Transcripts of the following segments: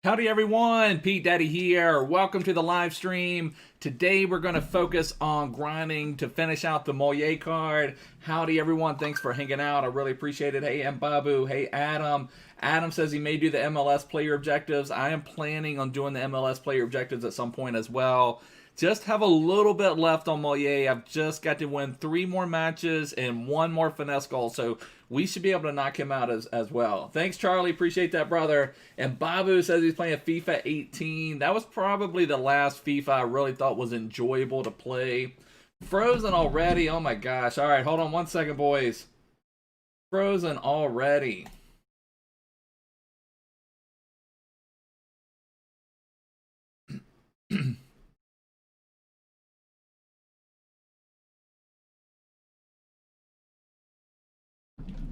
Howdy everyone, petedaddy here. Welcome to the live stream. Today we're going to focus on grinding to finish out the Mollet card. Howdy everyone, thanks for hanging out. I really appreciate it. Hey Mbabu, hey Adam. Adam says he may do the MLS player objectives. I am planning on doing the MLS player objectives at some point as well. Just have a little bit left on Mollet. I've just got to win 3 more matches and 1 more finesse goal, so we should be able to knock him out as well. Thanks, Charlie. Appreciate that, brother. And Babu says he's playing FIFA 18. That was probably the last FIFA I really thought was enjoyable to play. Frozen already. Oh, my gosh. All right, hold on 1 second, boys. Frozen already.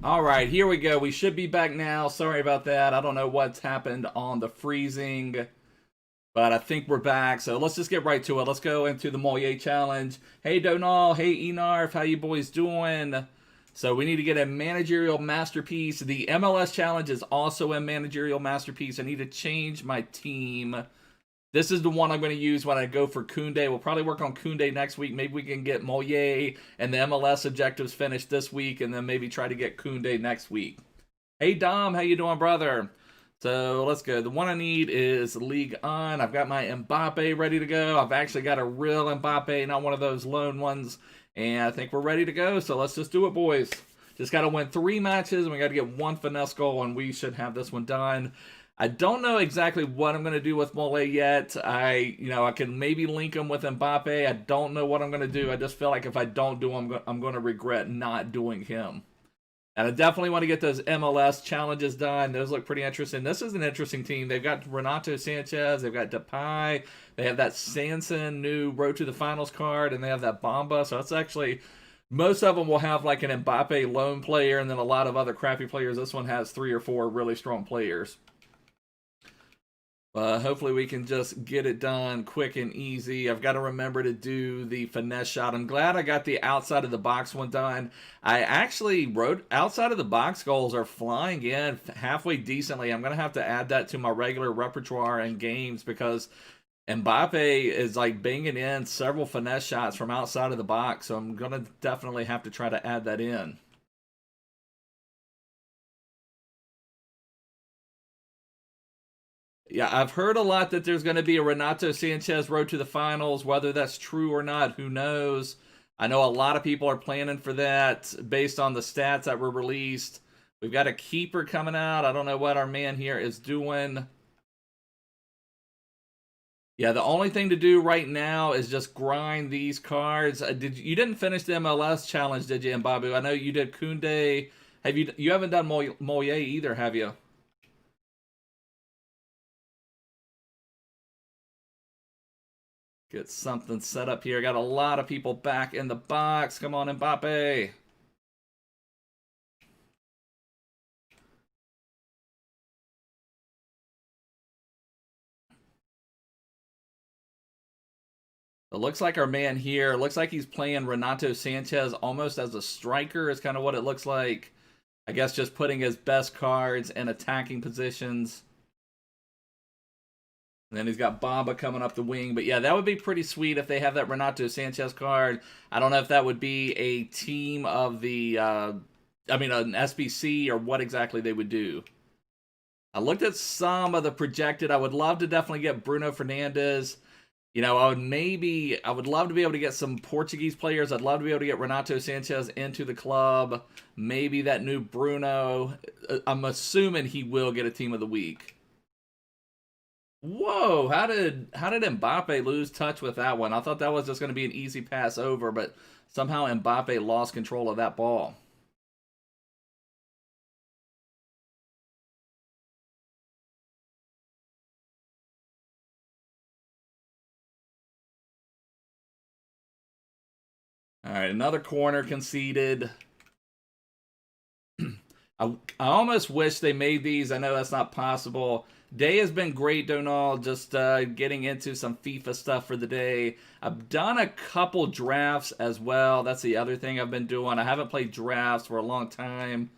All right, here we go. We should be back now. Sorry about that. I don't know what's happened on the freezing, but I think we're back. So let's just get right to it. Let's go into the Mollet challenge. Hey, Donal. Hey, Enarf. How you boys doing? So we need to get a managerial masterpiece. The MLS challenge is also a managerial masterpiece. I need to change my team. This is the one I'm going to use when I go for Kounde. We'll probably work on Kounde next week. Maybe we can get Mollet and the MLS objectives finished this week, and then maybe try to get Kounde next week. Hey, Dom. How you doing, brother? So let's go. The one I need is Ligue on. I've got my Mbappe ready to go. I've actually got a real Mbappe, not one of those loan ones. And I think we're ready to go. So let's just do it, boys. Just got to win 3 matches, and we got to get 1 finesse goal, and we should have this one done. I don't know exactly what I'm going to do with Mollet yet. I can maybe link him with Mbappe. I don't know what I'm going to do. I just feel like if I don't do him, I'm going to regret not doing him. And I definitely want to get those MLS challenges done. Those look pretty interesting. This is an interesting team. They've got Renato Sanchez. They've got Depay. They have that Sanson new Road to the Finals card. And they have that Bamba. So it's actually... most of them will have like an Mbappe loan player and then a lot of other crappy players. This one has 3 or 4 really strong players. Hopefully we can just get it done quick and easy. I've got to remember to do the finesse shot. I'm glad I got the outside of the box one done. I actually wrote outside of the box goals are flying in halfway decently. I'm going to have to add that to my regular repertoire and games because Mbappe is like banging in several finesse shots from outside of the box. So I'm going to definitely have to try to add that in. Yeah, I've heard a lot that there's going to be a Renato Sanchez Road to the Finals. Whether that's true or not, who knows? I know a lot of people are planning for that based on the stats that were released. We've got a keeper coming out. I don't know what our man here is doing. Yeah, the only thing to do right now is just grind these cards. You didn't finish the MLS challenge, did you, Mbabu? I know you did Kounde. You haven't done Mollet either, have you? Get something set up here. Got a lot of people back in the box. Come on, Mbappe. It looks like our man here, looks like he's playing Renato Sanchez almost as a striker is kind of what it looks like. I guess just putting his best cards in attacking positions. And then he's got Bamba coming up the wing. But yeah, that would be pretty sweet if they have that Renato Sanchez card. I don't know if that would be a team of the, an SBC or what exactly they would do. I looked at some of the projected. I would love to definitely get Bruno Fernandes. I would love to be able to get some Portuguese players. I'd love to be able to get Renato Sanchez into the club. Maybe that new Bruno. I'm assuming he will get a team of the week. Whoa, how did Mbappe lose touch with that one? I thought that was just going to be an easy pass over, but somehow Mbappe lost control of that ball. All right, another corner conceded. I almost wish they made these. I know that's not possible. Day has been great, Donal. Just getting into some FIFA stuff for the day. I've done a couple drafts as well. That's the other thing I've been doing. I haven't played drafts for a long time.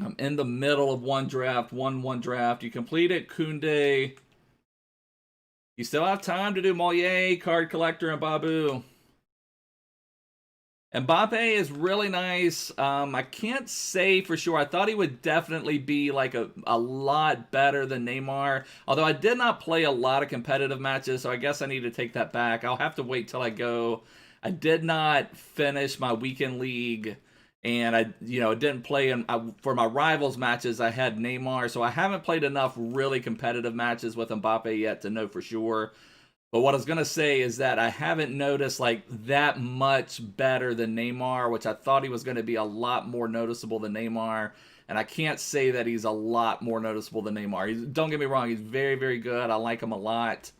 I'm in the middle of one draft, one draft. You complete it, Kounde. You still have time to do Mollet, Card Collector, and Babu. Mbappe is really nice. I can't say for sure. I thought he would definitely be like a lot better than Neymar. Although I did not play a lot of competitive matches, so I guess I need to take that back. I'll have to wait till I go. I did not finish my weekend league, and I didn't play for my rivals matches. I had Neymar, so I haven't played enough really competitive matches with Mbappe yet to know for sure. But what I was going to say is that I haven't noticed like that much better than Neymar, which I thought he was going to be a lot more noticeable than Neymar. And I can't say that he's a lot more noticeable than Neymar. Don't get me wrong, he's very, very good. I like him a lot.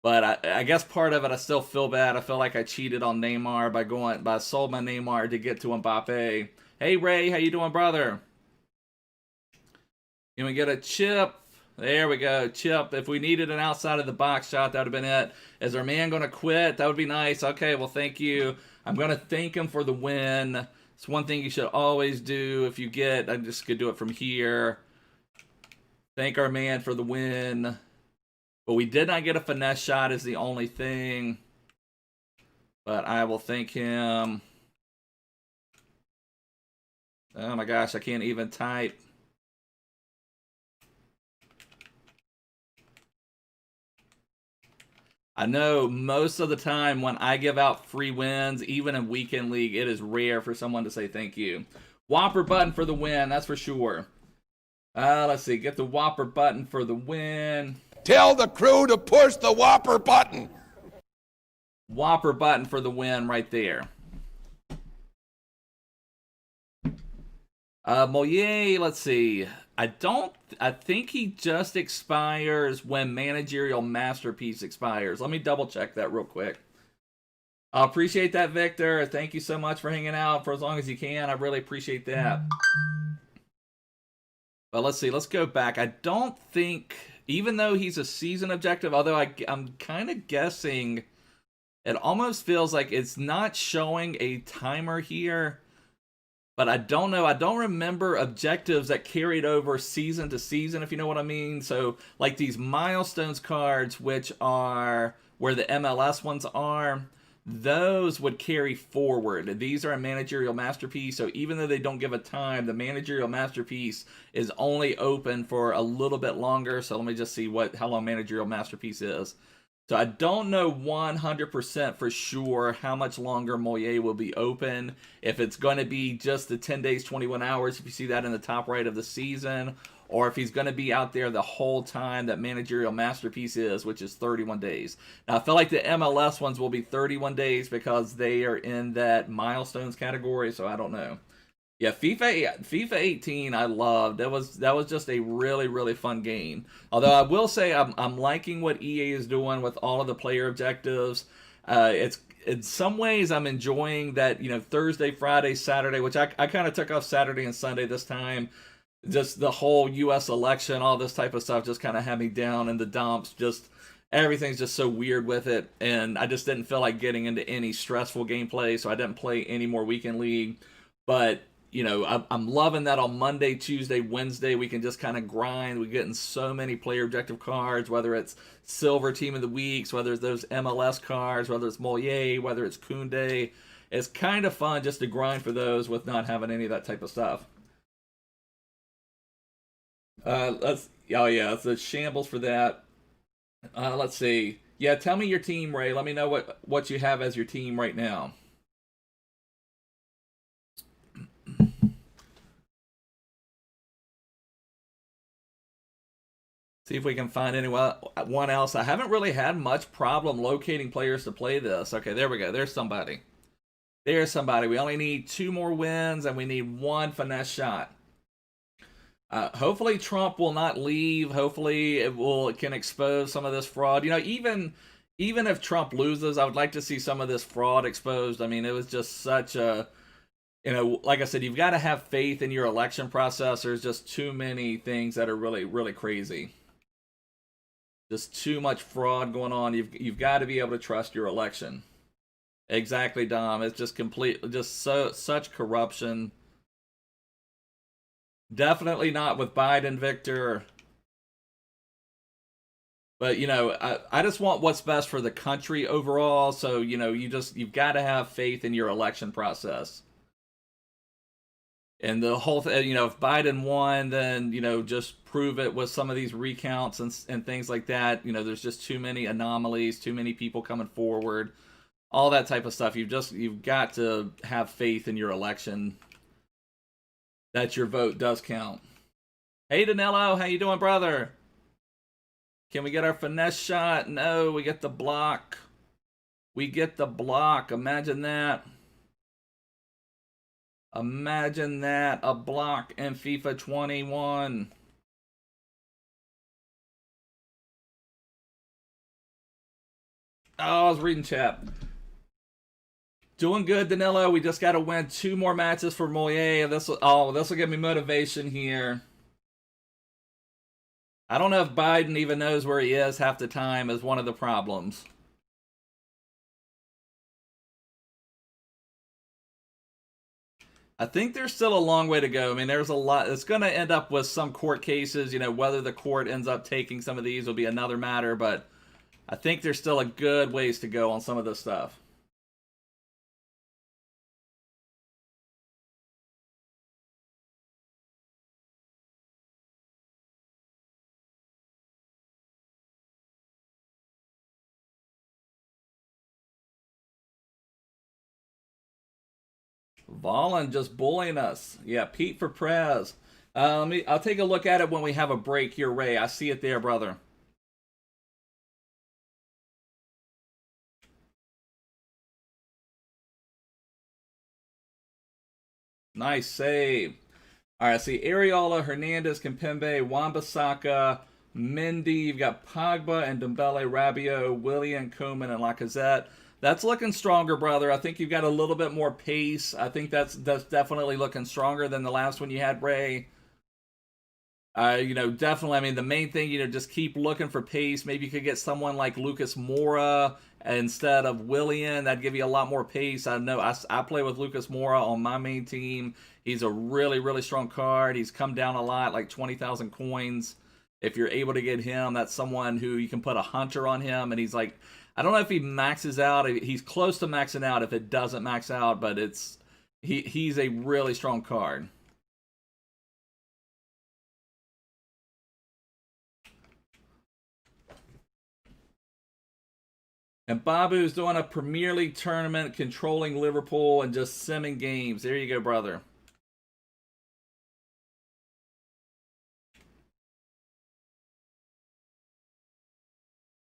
But I guess part of it, I still feel bad. I feel like I cheated on Neymar by sold my Neymar to get to Mbappe. Hey, Ray, how you doing, brother? Can we get a chip? There we go, chip. If we needed an outside of the box shot, that would have been it. Is our man going to quit? That would be nice. Okay, well, thank you. I'm going to thank him for the win. It's one thing you should always do if you get, I'm just going to do it from here. Thank our man for the win. But we did not get a finesse shot is the only thing. But I will thank him. Oh my gosh, I can't even type. I know most of the time when I give out free wins, even in Weekend League, it is rare for someone to say thank you. Whopper button for the win, that's for sure. Let's see, get the Whopper button for the win. Tell the crew to push the Whopper button. Whopper button for the win right there. Mollet, let's see. I think he just expires when Managerial Masterpiece expires. Let me double check that real quick. I appreciate that, Victor. Thank you so much for hanging out for as long as you can. I really appreciate that. But let's see. Let's go back. I don't think, even though he's a season objective, although I'm kind of guessing, it almost feels like it's not showing a timer here. But I don't know. I don't remember objectives that carried over season to season, if you know what I mean. So, like these milestones cards, which are where the MLS ones are, those would carry forward. These are a managerial masterpiece. So, even though they don't give a time, the managerial masterpiece is only open for a little bit longer. So, let me just see how long managerial masterpiece is. So I don't know 100% for sure how much longer Mollet will be open. If it's going to be just the 10 days, 21 hours, if you see that in the top right of the season, or if he's going to be out there the whole time that Managerial Masterpiece is, which is 31 days. Now, I feel like the MLS ones will be 31 days because they are in that milestones category, so I don't know. Yeah, FIFA 18 I loved. That was just a really, really fun game. Although I will say I'm liking what EA is doing with all of the player objectives. It's in some ways I'm enjoying that, Thursday, Friday, Saturday, which I kind of took off Saturday and Sunday this time. Just the whole US election, all this type of stuff just kind of had me down in the dumps. Just everything's just so weird with it, and I just didn't feel like getting into any stressful gameplay, so I didn't play any more Weekend League. But I'm loving that on Monday, Tuesday, Wednesday, we can just kind of grind. We're getting so many player objective cards, whether it's Silver Team of the Weeks, whether it's those MLS cards, whether it's Mollet, whether it's Kounde. It's kind of fun just to grind for those with not having any of that type of stuff. It's a shambles for that. Let's see. Yeah, tell me your team, Ray. Let me know what you have as your team right now. See if we can find anyone else. I haven't really had much problem locating players to play this. Okay, there we go. There's somebody. There's somebody. We only need 2 more wins, and we need 1 finesse shot. Hopefully Trump will not leave. Hopefully it can expose some of this fraud. Even if Trump loses, I would like to see some of this fraud exposed. I mean, it was just such a, like I said, you've got to have faith in your election process. There's just too many things that are really, really crazy. Just too much fraud going on. You've got to be able to trust your election. Exactly, Dom. It's just such corruption. Definitely not with Biden, Victor. But, you know, I just want what's best for the country overall. So, you know, you've got to have faith in your election process. And the whole thing, you know, if Biden won, then, you know, just prove it with some of these recounts and things like that. You know, there's just too many anomalies, too many people coming forward, all that type of stuff. You've got to have faith in your election that your vote does count. Hey, Danilo, how you doing, brother? Can we get our finesse shot? No, we get the block. We get the block. Imagine that. Imagine that. A block in FIFA 21. Oh, I was reading chat. Doing good, Danilo. We just got to win 2 more matches for Mollet. This will give me motivation here. I don't know if Biden even knows where he is half the time is one of the problems. I think there's still a long way to go. I mean, there's a lot. It's going to end up with some court cases. You know, whether the court ends up taking some of these will be another matter. But I think there's still a good ways to go on some of this stuff. Valen just bullying us. Yeah, Pete for Prez. I'll take a look at it when we have a break here, Ray. I see it there, brother. Nice save. All right, I see Areola, Hernandez, Kimpembe, Wan-Bissaka, Mendy. You've got Pogba and Dembele, Rabiot, Willian, Koeman, and Lacazette. That's looking stronger, brother. I think you've got a little bit more pace. I think that's definitely looking stronger than the last one you had, Ray. You know, definitely. I mean, the main thing, you know, just keep looking for pace. Maybe you could get someone like Lucas Moura instead of Willian. That'd give you a lot more pace. I know I play with Lucas Moura on my main team. He's a really, really strong card. He's come down a lot, like 20,000 coins. If you're able to get him, that's someone who you can put a hunter on him, and he's like, I don't know if he maxes out. He's close to maxing out if it doesn't max out, but he's a really strong card. And Babu's doing a Premier League tournament, controlling Liverpool and just simming games. There you go, brother.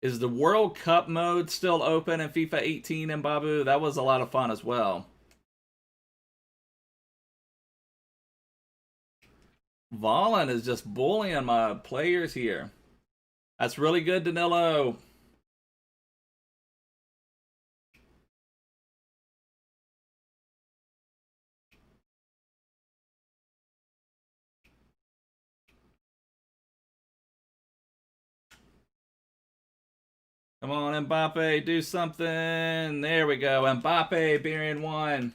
Is the World Cup mode still open in FIFA 18 and Babu? That was a lot of fun as well. Valen is just bullying my players here. That's really good, Danilo. Come on, Mbappe, do something. There we go. Mbappe, being 1.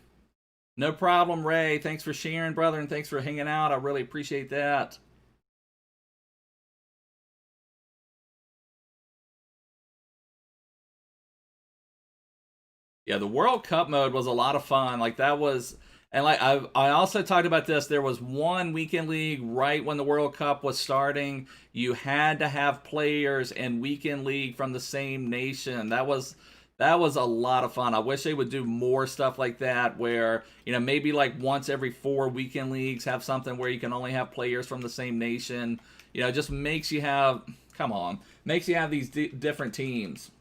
No problem, Ray. Thanks for sharing, brother, and thanks for hanging out. I really appreciate that. Yeah, the World Cup mode was a lot of fun. Like, that was... And like I also talked about this, there was one weekend league right when the World Cup was starting. You had to have players in weekend league from the same nation. That was a lot of fun. I wish they would do more stuff like that where, you know, maybe like once every 4 weekend leagues have something where you can only have players from the same nation. You know, it just makes you have, makes you have these different teams.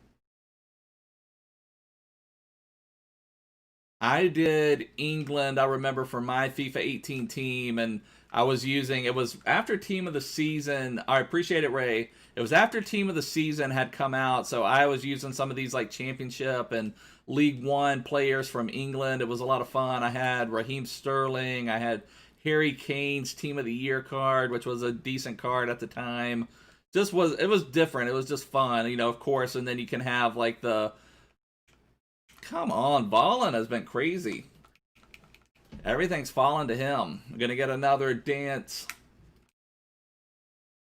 I did England, I remember, for my FIFA 18 team, and I was using, it was after Team of the Season. I appreciate it, Ray. It was after Team of the Season had come out, so I was using some of these like Championship and League One players from England. It was a lot of fun. I had Raheem Sterling, I had Harry Kane's Team of the Year card, which was a decent card at the time. It was different. It was just fun, you know, of course, and then you can have like the... Come on, Valen has been crazy. Everything's falling to him. I'm going to get another dance.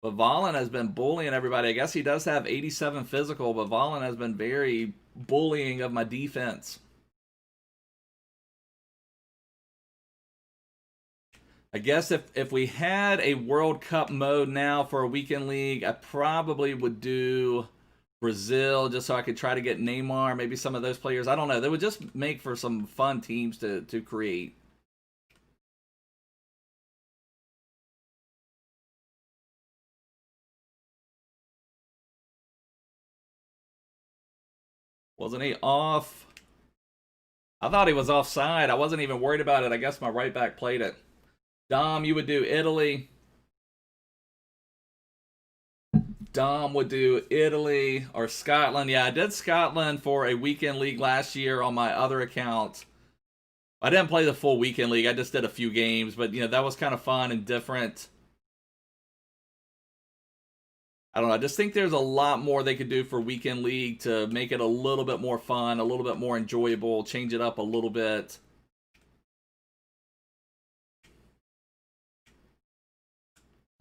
But Varane has been bullying everybody. I guess he does have 87 physical, but Varane has been very bullying of my defense. I guess if we had a World Cup mode now for a weekend league, I probably would do Brazil just so I could try to get Neymar, maybe some of those players. I don't know. They would just make for some fun teams to create. Wasn't he off? I thought he was offside. I wasn't even worried about it. I guess my right back played it. Dom, you would do Italy. Dom would do Italy or Scotland. Yeah, I did Scotland for a weekend league last year on my other account. I didn't play the full weekend league. I just did a few games, but you know, that was kind of fun and different. I don't know. I just think there's a lot more they could do for weekend league to make it a little bit more fun, a little bit more enjoyable, change it up a little bit.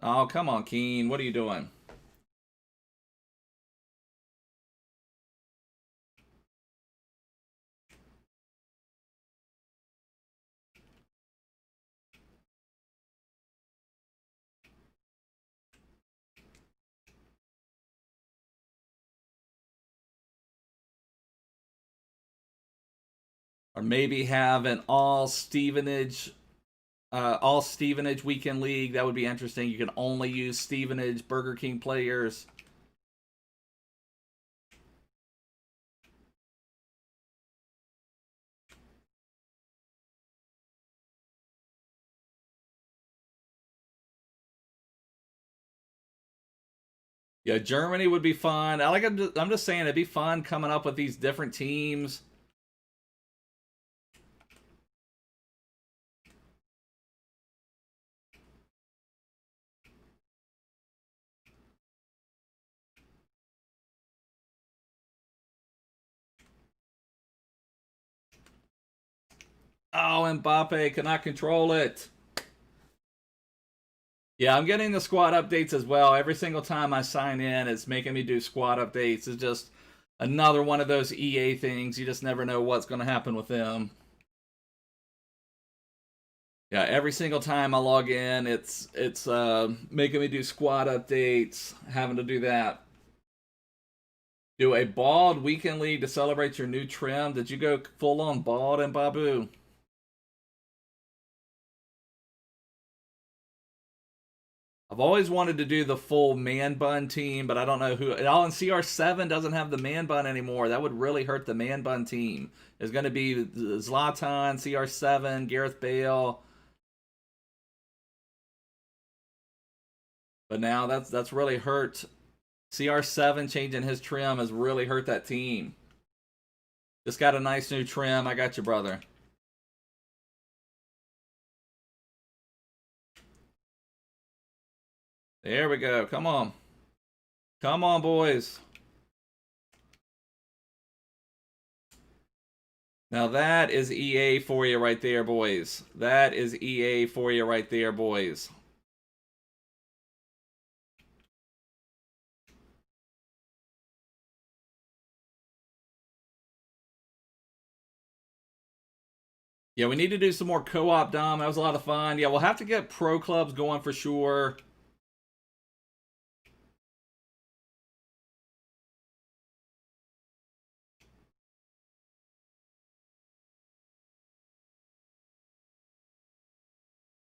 Oh, come on, Keen. What are you doing? Or maybe have an all Stevenage weekend league. That would be interesting. You can only use Stevenage Burger King players. Yeah, Germany would be fun. I'm just saying it'd be fun coming up with these different teams. Oh, Mbappe cannot control it. Yeah, I'm getting the squad updates as well. Every single time I sign in, it's making me do squad updates. It's just another one of those EA things. You just never know what's going to happen with them. Yeah, every single time I log in, it's making me do squad updates, having to do that. Do a bald weekend league to celebrate your new trim. Did you go full on bald and Babu? I've always wanted to do the full man bun team, but I don't know who. Oh, and CR7 doesn't have the man bun anymore. That would really hurt the man bun team. It's going to be Zlatan, CR7, Gareth Bale. But now that's really hurt. CR7 changing his trim has really hurt that team. Just got a nice new trim. I got you, brother. There we go. Come on. Come on, boys. Now that is EA for you right there, boys. That is EA for you right there, boys. Yeah, we need to do some more co-op, Dom. That was a lot of fun. Yeah, we'll have to get pro clubs going for sure.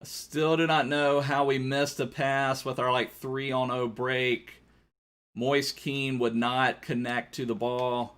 I still do not know how we missed a pass with our like 3-on-0 break. Moise Keane would not connect to the ball.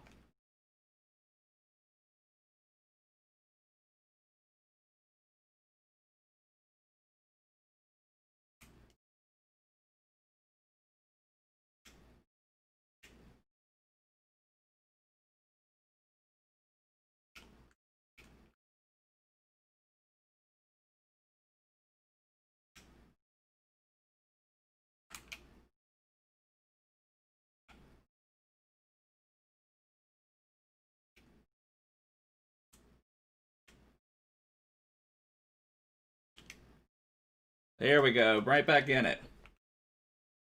There we go. Right back in it.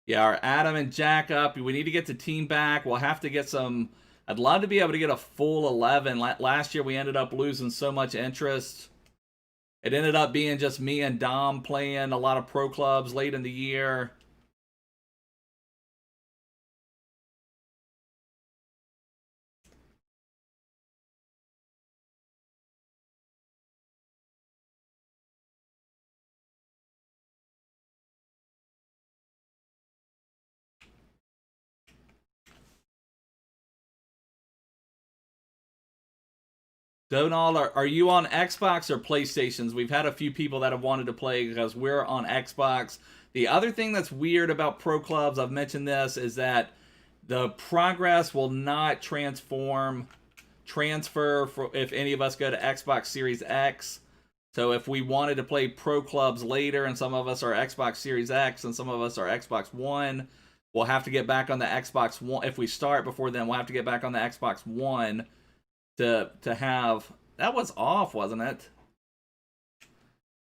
Yeah, our Adam and Jack up. We need to get the team back. We'll have to get some... I'd love to be able to get a full 11. Last year, we ended up losing so much interest. It ended up being just me and Dom playing a lot of pro clubs late in the year. Donald, are you on Xbox or PlayStations? We've had a few people that have wanted to play because we're on Xbox. The other thing that's weird about pro clubs, I've mentioned this, is that the progress will not transfer if any of us go to Xbox Series X. So if we wanted to play pro clubs later, and some of us are Xbox Series X and some of us are Xbox One, we'll have to get back on the Xbox One. If we start before then, we'll have to get back on the Xbox One to have... That was off, wasn't it?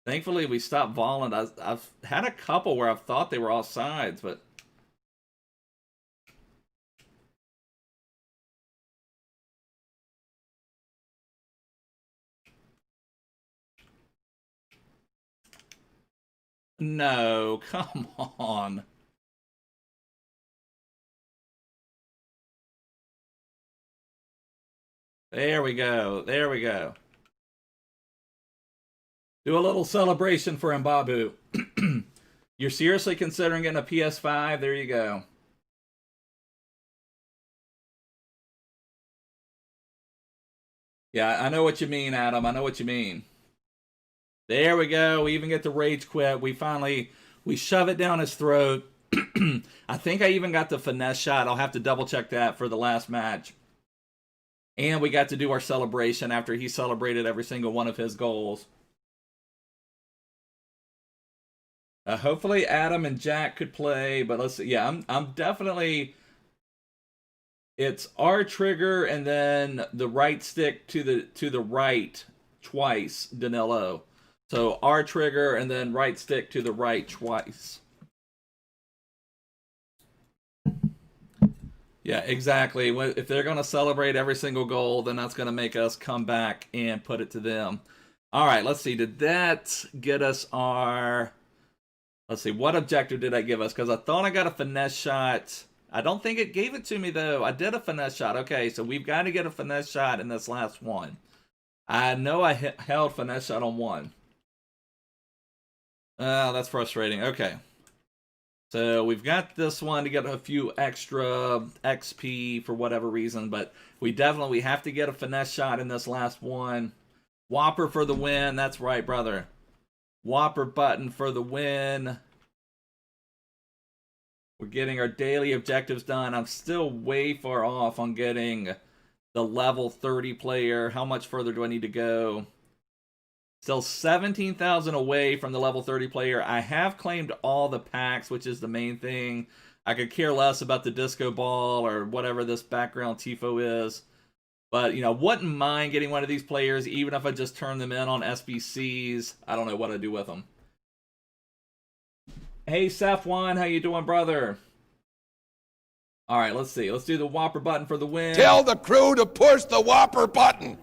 Thankfully, we stopped volleying. I've had a couple where I've thought they were offsides, but... No, come on. There we go. There we go. Do a little celebration for Mbabu. You're seriously considering getting a PS5? There you go. Yeah, I know what you mean, Adam. I know what you mean. There we go. We even get the rage quit. We shove it down his throat. I think I even got the finesse shot. I'll have to double check that for the last match. And we got to do our celebration after he celebrated every single one of his goals. Hopefully Adam and Jack could play, but let's see. Yeah, I'm definitely... It's R trigger and then the right stick to the right twice, Danilo. So R trigger and then right stick to the right twice. Yeah, exactly. If they're going to celebrate every single goal, then that's going to make us come back and put it to them. All right, let's see. Did that get us our... Let's see. What objective did I give us? Because I thought I got a finesse shot. I don't think it gave it to me, though. I did a finesse shot. Okay, so we've got to get a finesse shot in this last one. I know I held finesse shot on one. That's frustrating. Okay. So we've got this one to get a few extra XP for whatever reason, but we have to get a finesse shot in this last one. Whopper for the win. That's right, brother. Whopper button for the win. We're getting our daily objectives done. I'm still way far off on getting the level 30 player. How much further do I need to go? Still 17,000 away from the level 30 player. I have claimed all the packs, which is the main thing. I could care less about the disco ball or whatever this background tifo is. But, you know, wouldn't mind getting one of these players, even if I just turn them in on SBCs. I don't know what I'd do with them. Hey, Safwan, how you doing, brother? All right, let's see. Let's do the Whopper button for the win. Tell the crew to push the Whopper button.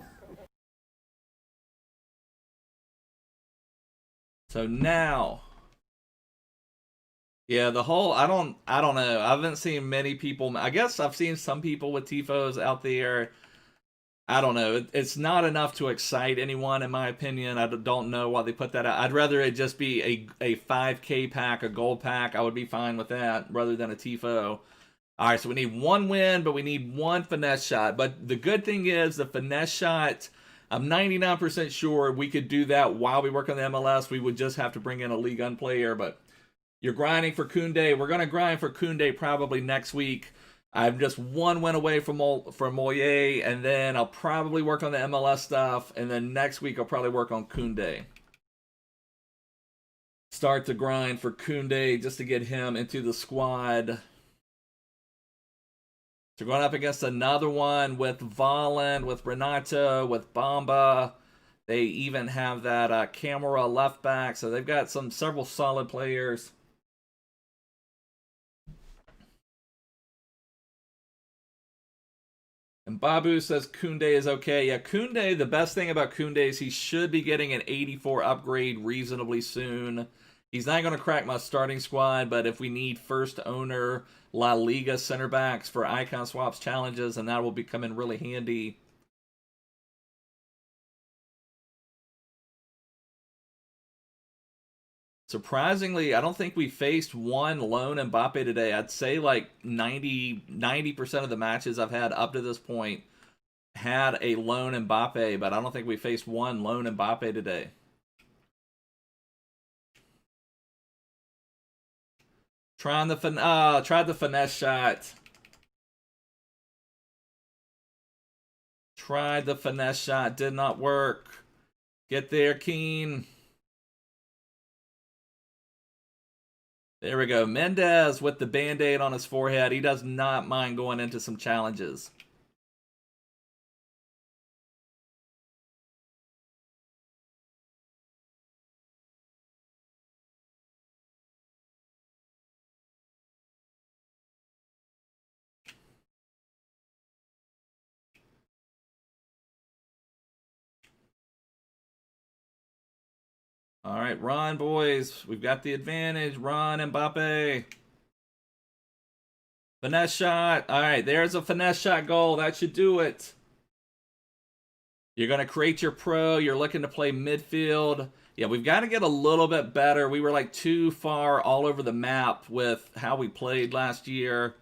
So now, yeah, the whole, I don't know. I haven't seen many people. I guess I've seen some people with tifos out there. I don't know. It's not enough to excite anyone, in my opinion. I don't know why they put that out. I'd rather it just be a 5K pack, a gold pack. I would be fine with that rather than a tifo. All right, so we need one win, but we need one finesse shot. But the good thing is the finesse shot, I'm 99% sure we could do that while we work on the MLS. We would just have to bring in a League One player, but you're grinding for Kounde. We're going to grind for Kounde probably next week. I'm just one win away from Mollet, and then I'll probably work on the MLS stuff, and then next week I'll probably work on Kounde. Start to grind for Kounde just to get him into the squad. So going up against another one with Volland, with Renato, with Bamba. They even have that Camera left back, so they've got several solid players. And Babu says Kounde is okay. Yeah, Kounde, the best thing about Kounde is he should be getting an 84 upgrade reasonably soon. He's not going to crack my starting squad, but if we need first owner La Liga center backs for icon swaps challenges, and that will be coming really handy. Surprisingly, I don't think we faced one lone Mbappe today. I'd say like 90% of the matches I've had up to this point had a lone Mbappe, but I don't think we faced one lone Mbappe today. Tried the finesse shot. Tried the finesse shot, did not work. Get there, Keane. There we go. Mendez with the Band-Aid on his forehead. He does not mind going into some challenges. All right, run, boys. We've got the advantage. Run, Mbappe. Finesse shot. All right, there's a finesse shot goal. That should do it. You're going to create your pro. You're looking to play midfield. Yeah, we've got to get a little bit better. We were like too far all over the map with how we played last year.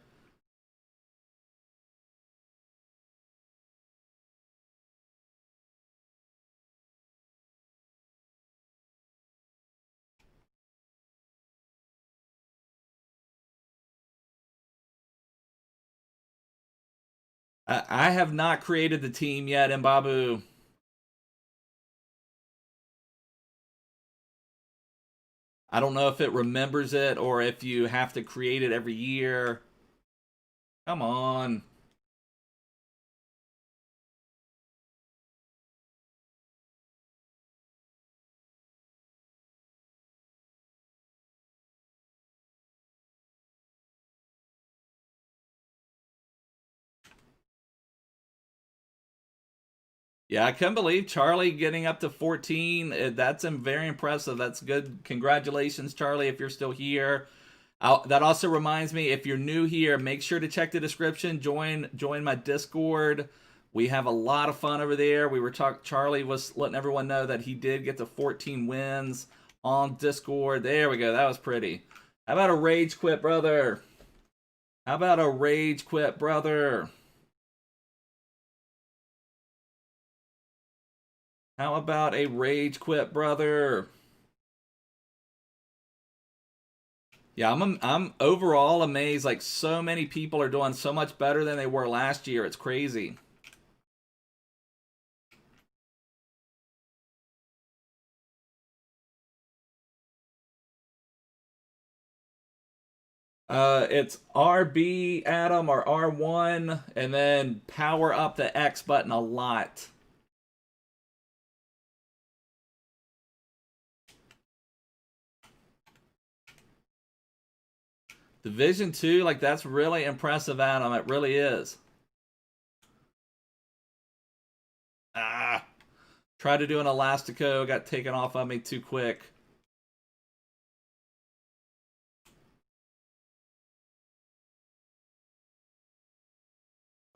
I have not created the team yet, Mbabu. I don't know if it remembers it or if you have to create it every year. Come on. Yeah, I can't believe Charlie getting up to 14. That's very impressive. That's good. Congratulations, Charlie, if you're still here. That also reminds me, if you're new here, make sure to check the description. Join my Discord. We have a lot of fun over there. Charlie was letting everyone know that he did get to 14 wins on Discord. There we go. That was pretty. How about a rage quit, brother? How about a rage quit, brother? How about a rage quit, brother? Yeah, I'm overall amazed. Like, so many people are doing so much better than they were last year. It's crazy. It's RB, Adam, or R1, and then power up the X button a lot. Division 2, like, that's really impressive, Adam. It really is. Ah. Tried to do an Elastico, got taken off on me too quick.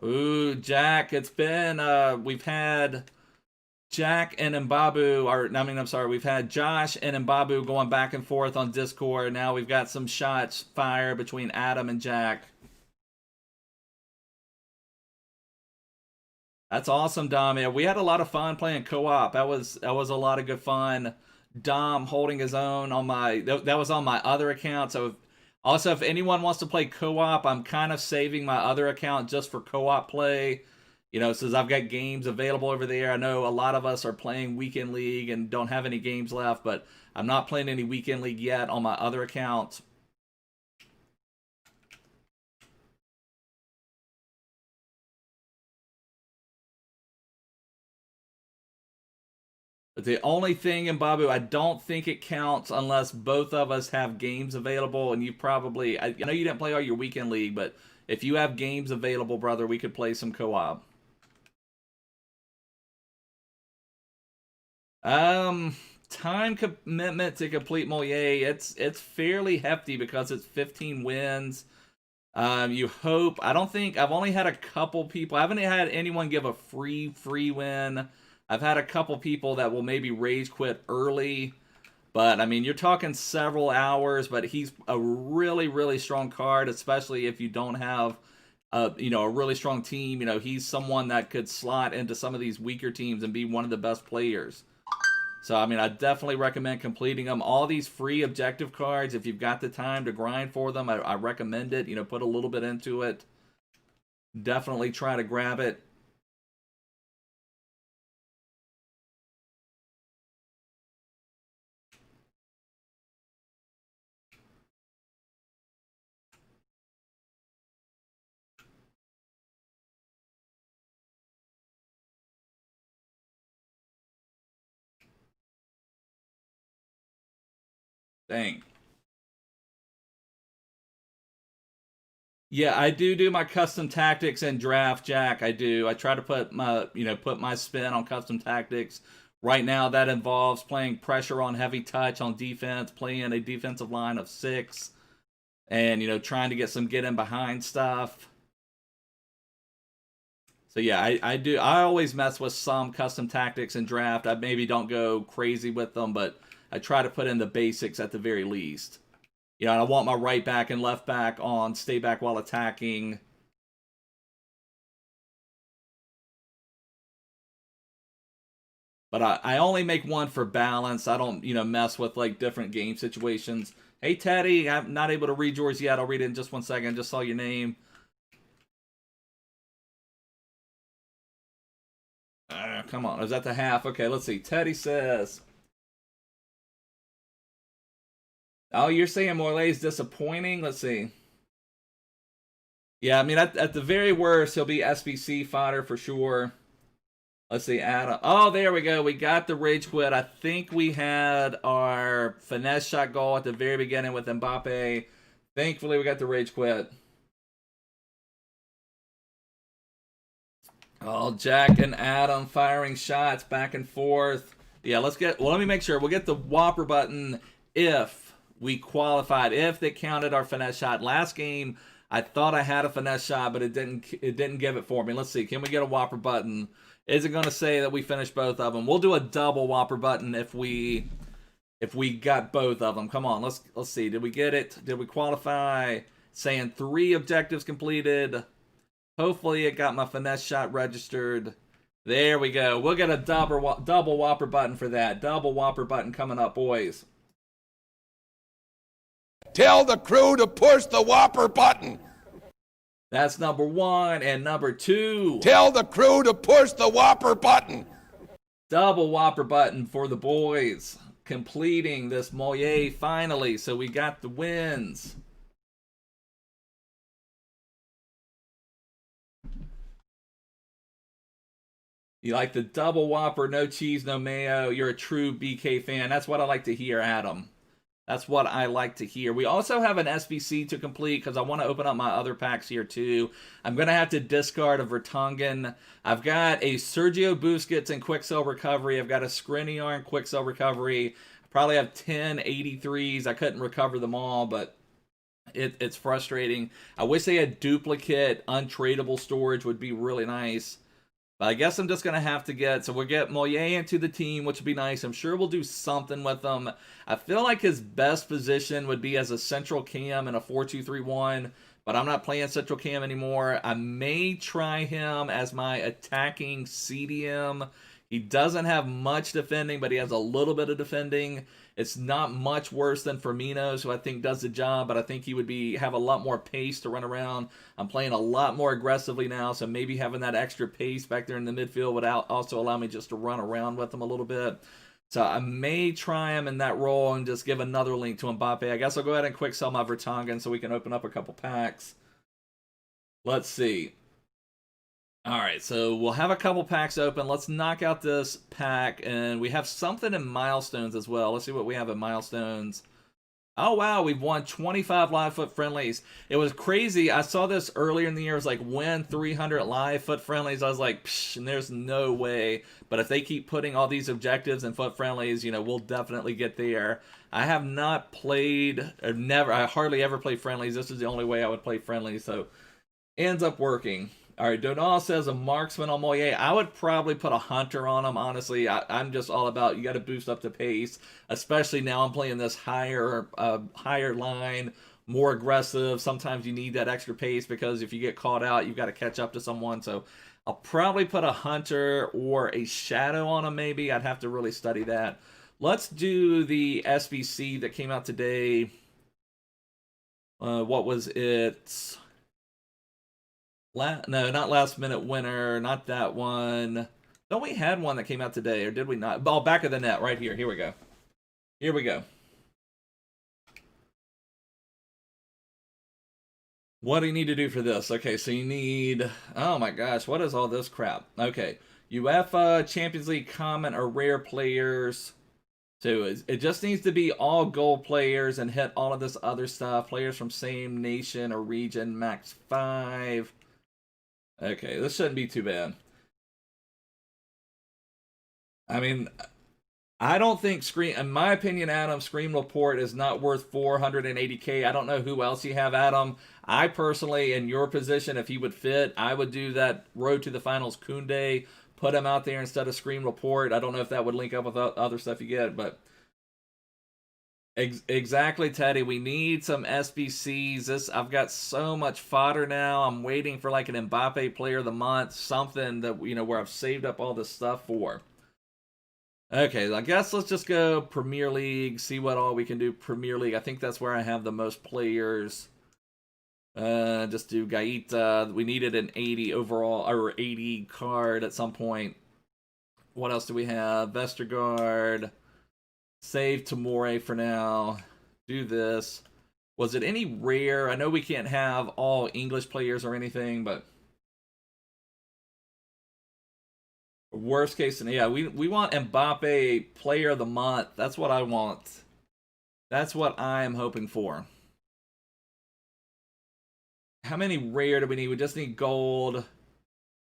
Ooh, Jack, it's been, we've had Jack and Mbabu, I'm sorry, we've had Josh and Mbabu going back and forth on Discord. Now we've got some shots fired between Adam and Jack. That's awesome, Dom. Yeah, we had a lot of fun playing co-op. That was a lot of good fun. Dom holding his own on that was on my other account. So also, if anyone wants to play co-op, I'm kind of saving my other account just for co-op play. You know, since I've got games available over there. I know a lot of us are playing Weekend League and don't have any games left, but I'm not playing any Weekend League yet on my other account. But the only thing in Babu, I don't think it counts unless both of us have games available. And you probably, I know you didn't play all your weekend league, but if you have games available, brother, we could play some co-op. Time commitment to complete Mollet, it's fairly hefty because it's 15 wins. You hope, I don't think, I've only had a couple people, I haven't had anyone give a free win. I've had a couple people that will maybe rage quit early, but I mean, you're talking several hours, but he's a really strong card, especially if you don't have a really strong team. He's someone that could slot into some of these weaker teams and be one of the best players. So, I mean, I definitely recommend completing them. All these free objective cards, if you've got the time to grind for them, I recommend it. Put a little bit into it. Definitely try to grab it. Dang. Yeah, I do my custom tactics and draft, Jack. I do. I try to put my spin on custom tactics. Right now, that involves playing pressure on heavy touch on defense, playing a defensive line of 6, and trying to get some get in behind stuff. So yeah, I do. I always mess with some custom tactics and draft. I maybe don't go crazy with them, but I try to put in the basics at the very least. I want my right back and left back on stay back while attacking. But I only make one for balance. I don't, mess with like different game situations. Hey, Teddy, I'm not able to read yours yet. I'll read it in just 1 second. Just saw your name. Come on. Is that the half? Okay, let's see. Teddy says, oh, you're saying Mollet's disappointing? Let's see. Yeah, I mean, at the very worst, he'll be SBC fodder for sure. Let's see, Adam. Oh, there we go. We got the rage quit. I think we had our finesse shot goal at the very beginning with Mbappe. Thankfully, we got the rage quit. Oh, Jack and Adam firing shots back and forth. Yeah, let me make sure. We'll get the Whopper button if we qualified, if they counted our finesse shot. Last game, I thought I had a finesse shot, but it didn't give it for me. Let's see. Can we get a Whopper button? Is it going to say that we finished both of them? We'll do a double Whopper button if we got both of them. Come on, let's see. Did we get it? Did we qualify? Saying 3 objectives completed. Hopefully it got my finesse shot registered. There we go. We'll get a double Whopper button for that. Double Whopper button coming up, boys. Tell the crew to push the Whopper button. That's number 1. And number 2. Tell the crew to push the Whopper button. Double Whopper button for the boys. Completing this Mollet finally. So we got the wins. You like the double Whopper, no cheese, no mayo. You're a true BK fan. That's what I like to hear, Adam. That's what I like to hear. We also have an SBC to complete because I want to open up my other packs here too. I'm going to have to discard a Vertonghen. I've got a Sergio Busquets in Quicksilver Recovery. I've got a Skriniar in Quicksilver Recovery. I probably have 10 83s. I couldn't recover them all, but it's frustrating. I wish they had duplicate, untradeable storage would be really nice. But I guess I'm just going to have to get... So we'll get Mollet into the team, which would be nice. I'm sure we'll do something with him. I feel like his best position would be as a central cam in a 4-2-3-1. But I'm not playing central cam anymore. I may try him as my attacking CDM. He doesn't have much defending, but he has a little bit of defending. It's not much worse than Firmino's, who I think does the job, but I think he would have a lot more pace to run around. I'm playing a lot more aggressively now, so maybe having that extra pace back there in the midfield would also allow me just to run around with him a little bit. So I may try him in that role and just give another link to Mbappe. I guess I'll go ahead and quick sell my Vertonghen so we can open up a couple packs. Let's see. All right, so we'll have a couple packs open. Let's knock out this pack, and we have something in milestones as well. Let's see what we have in milestones. Oh, wow, we've won 25 live foot friendlies. It was crazy. I saw this earlier in the year. It was like, win 300 live foot friendlies. I was like, psh, and there's no way. But if they keep putting all these objectives in foot friendlies, you know, we'll definitely get there. I have not played, or never, I hardly ever play friendlies. This is the only way I would play friendlies, so ends up working. All right, Donal says a marksman on Mollet. I would probably put a hunter on him, honestly. I'm just all about, you got to boost up the pace, especially now I'm playing this higher line, more aggressive. Sometimes you need that extra pace because if you get caught out, you've got to catch up to someone. So I'll probably put a hunter or a shadow on him maybe. I'd have to really study that. Let's do the SBC that came out today. What was it? No, not last minute winner, not that one. Don't we had one that came out today, or did we not? Oh, back of the net, right here. Here we go. Here we go. What do you need to do for this? Okay, so you need, oh my gosh, what is all this crap? Okay, UEFA, Champions League common or rare players. So it just needs to be all gold players and hit all of this other stuff. Players from same nation or region, max 5. Okay, this shouldn't be too bad. I mean, I don't think Scream, in my opinion, Adam, Scream Report is not worth 480K. I don't know who else you have, Adam. I personally, in your position, if he would fit, I would do that Road to the Finals Kounde, put him out there instead of Scream Report. I don't know if that would link up with other stuff you get, but exactly, Teddy. We need some SBCs. I've got so much fodder now. I'm waiting for like an Mbappe Player of the Month, something that, you know, where I've saved up all this stuff for. Okay, I guess let's just go Premier League, see what all we can do Premier League. I think that's where I have the most players. Just do Gaita. We needed an 80 overall, or 80 card at some point. What else do we have? Vestergaard. Save Tamore for now. Do this. Was it any rare? I know we can't have all English players or anything, but worst case scenario, yeah, we want Mbappe Player of the Month. That's what I want. That's what I'm hoping for. How many rare do we need? We just need gold.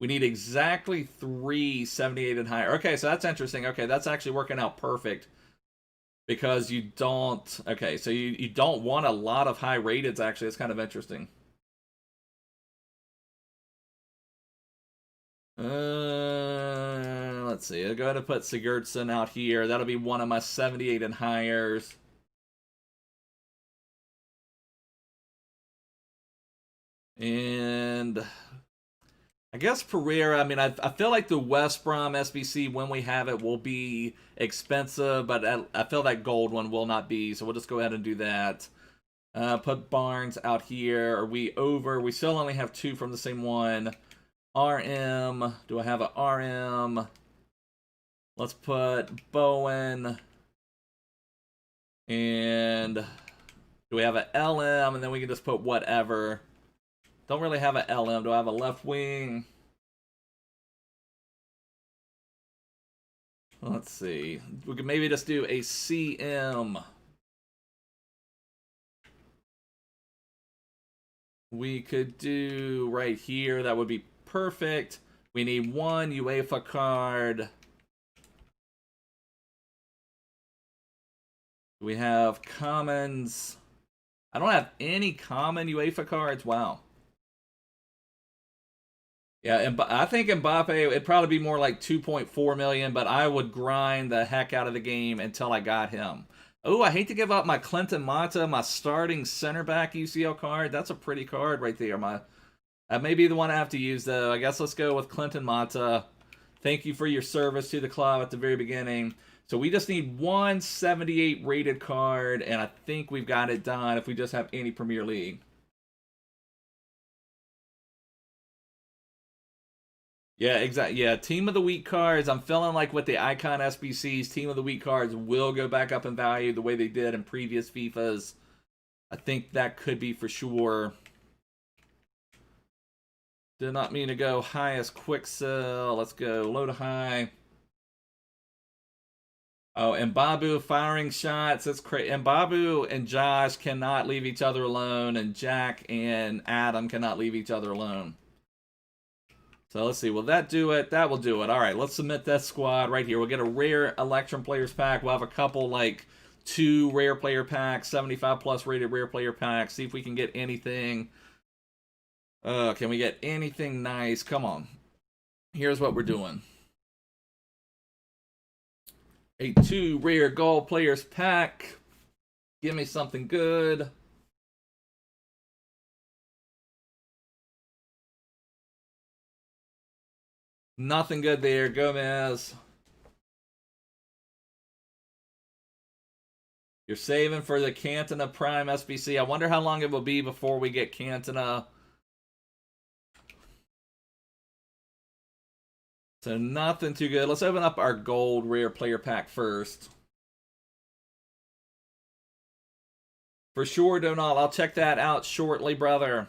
We need exactly 3 78 and higher. Okay, so that's interesting. Okay, that's actually working out perfect. Because you don't... Okay, so you don't want a lot of high rateds, actually. It's kind of interesting. Let's see. I'll go ahead and put Sigurdsson out here. That'll be one of my 78 and highers. And I guess Pereira, I mean, I feel like the West Brom SBC, when we have it, will be expensive, but I feel that gold one will not be, so we'll just go ahead and do that. Put Barnes out here. Are we over? We still only have 2 from the same one. RM. Do I have a RM? Let's put Bowen. And do we have a LM? And then we can just put whatever. Don't really have a LM. Do I have a left wing? Let's see. We could maybe just do a CM. We could do right here. That would be perfect. We need 1 UEFA card. We have commons. I don't have any common UEFA cards. Wow. Yeah, and I think Mbappe, it'd probably be more like 2.4 million, but I would grind the heck out of the game until I got him. Oh, I hate to give up my Clinton Mata, my starting center back UCL card. That's a pretty card right there. That may be the one I have to use, though. I guess let's go with Clinton Mata. Thank you for your service to the club at the very beginning. So we just need 1 78 rated card, and I think we've got it done if we just have any Premier League. Yeah, exactly. Yeah, Team of the Week cards. I'm feeling like with the Icon SBCs, Team of the Week cards will go back up in value the way they did in previous FIFAs. I think that could be for sure. Did not mean to go highest quick sell. Let's go low to high. Oh, and Babu firing shots. That's crazy. And Babu and Josh cannot leave each other alone. And Jack and Adam cannot leave each other alone. So let's see. Will that do it? That will do it. All right, let's submit that squad right here. We'll get a rare Electrum Players pack. We'll have a couple, like, 2 rare player packs, 75 plus rated rare player packs. See if we can get anything. Can we get anything nice? Come on. Here's what we're doing. A 2 rare gold players pack. Give me something good. Nothing good there, Gomez. You're saving for the Cantona Prime SBC. I wonder how long it will be before we get Cantona. So nothing too good. Let's open up our gold rare player pack first. For sure, Donald. I'll check that out shortly, brother.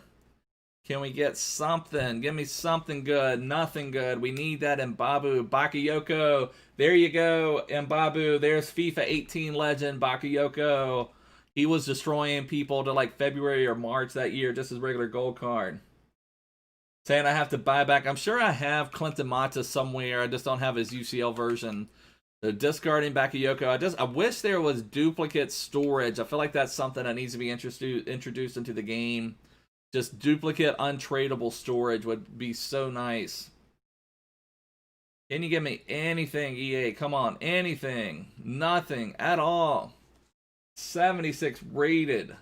Can we get something? Give me something good. Nothing good. We need that Mbabu. Bakayoko. There you go, Mbabu. There's FIFA 18 legend Bakayoko. He was destroying people to like February or March that year, just his regular gold card. Saying I have to buy back. I'm sure I have Clinton Mata somewhere. I just don't have his UCL version. The discarding Bakayoko. I wish there was duplicate storage. I feel like that's something that needs to be introduced into the game. Just duplicate untradeable storage would be so nice. Can you give me anything, EA? Come on, anything. Nothing at all. 76 rated.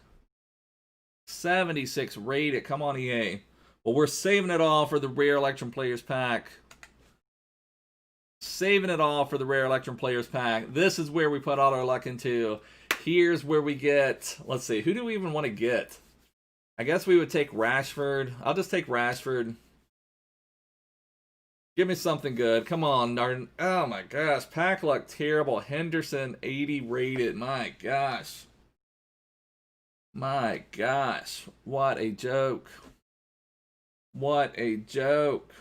76 rated. Come on, EA. Well, we're saving it all for the rare Electrum Players pack. Saving it all for the rare Electrum Players pack. This is where we put all our luck into. Here's where we get, let's see, who do we even want to get? I guess we would take Rashford. I'll just take Rashford. Give me something good. Come on, oh my gosh, pack luck terrible. Henderson 80 rated. My gosh. My gosh. What a joke. What a joke.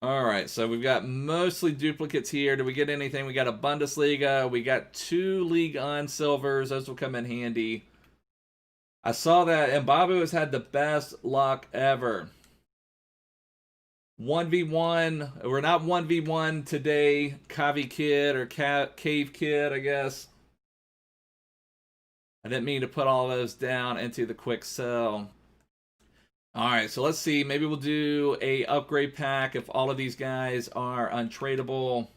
All right, so we've got mostly duplicates here. Do we get anything? We got a Bundesliga. We got 2 League on silvers. Those will come in handy. I saw that Mbabu has had the best luck ever. 1v1. We're not 1v1 today. Cavi Kid or Cave Kid, I guess. I didn't mean to put all those down into the quick sell. Alright, so let's see. Maybe we'll do a upgrade pack if all of these guys are untradeable.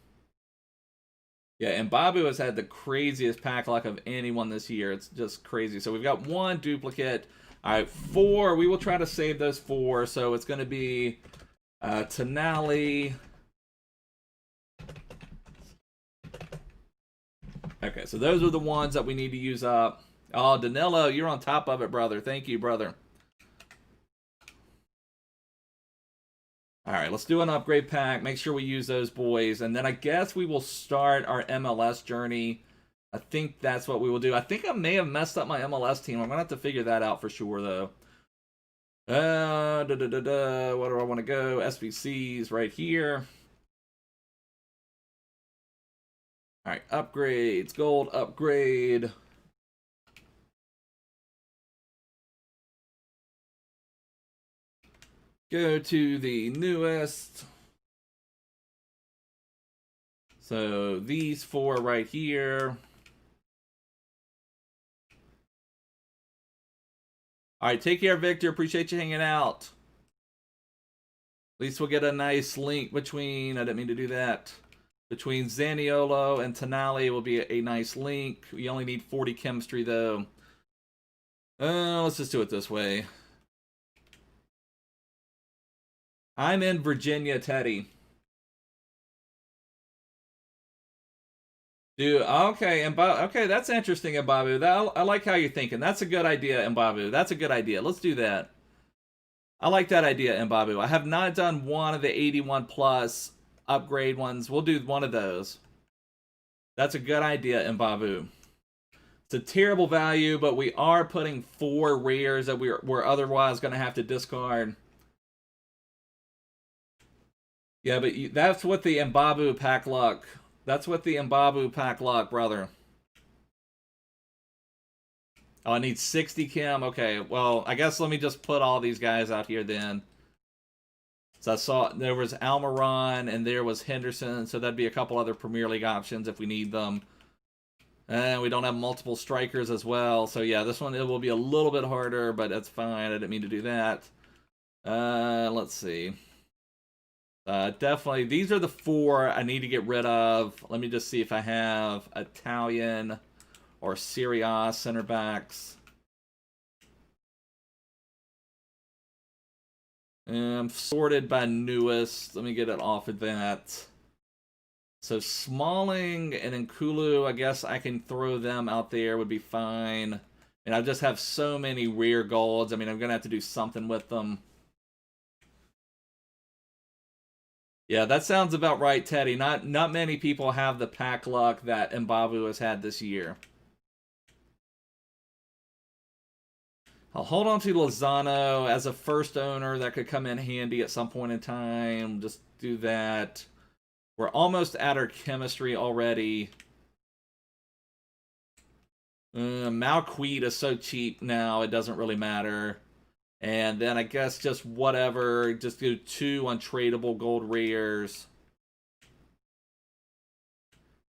Yeah, and Babu has had the craziest pack luck of anyone this year. It's just crazy. So we've got 1 duplicate. Alright, 4. We will try to save those 4. So it's going to be Tonali. Okay, so those are the ones that we need to use up. Oh, Danilo, you're on top of it, brother. Thank you, brother. All right, let's do an upgrade pack. Make sure we use those boys. And then I guess we will start our MLS journey. I think that's what we will do. I think I may have messed up my MLS team. I'm going to have to figure that out for sure, though. Where do I want to go? SBCs right here. All right, upgrades. Gold upgrade. Go to the newest. So these 4 right here. All right, take care, Victor. Appreciate you hanging out. At least we'll get a nice link between, I didn't mean to do that, between Zaniolo and Tonali will be a nice link. We only need 40 chemistry, though. Let's just do it this way. I'm in Virginia, Teddy. Dude, okay, okay, that's interesting, Mbabu. I like how you're thinking. That's a good idea, Mbabu. That's a good idea. Let's do that. I like that idea, Mbabu. I have not done one of the 81 plus upgrade ones. We'll do one of those. That's a good idea, Mbabu. It's a terrible value, but we are putting 4 rares that we're otherwise going to have to discard. Yeah, but that's what the Mbabu pack luck. That's what the Mbabu pack luck, brother. Oh, I need 60 Kim. Okay, well, I guess let me just put all these guys out here then. So I saw there was Almiron and there was Henderson, so that'd be a couple other Premier League options if we need them. And we don't have multiple strikers as well. So yeah, this one, it will be a little bit harder, but that's fine. I didn't mean to do that. Let's see. Definitely, these are the 4 I need to get rid of. Let me just see if I have Italian or Serie A center backs. I'm sorted by newest. Let me get it off of that. So Smalling and Nkulu, I guess I can throw them out there, would be fine. And I just have so many rear golds. I mean, I'm going to have to do something with them. Yeah, that sounds about right, Teddy. Not many people have the pack luck that Mbabu has had this year. I'll hold on to Lozano as a first owner. That could come in handy at some point in time. Just do that. We're almost at our chemistry already. Marquee is so cheap now, it doesn't really matter. And then I guess just whatever. Just do 2 untradeable gold rares.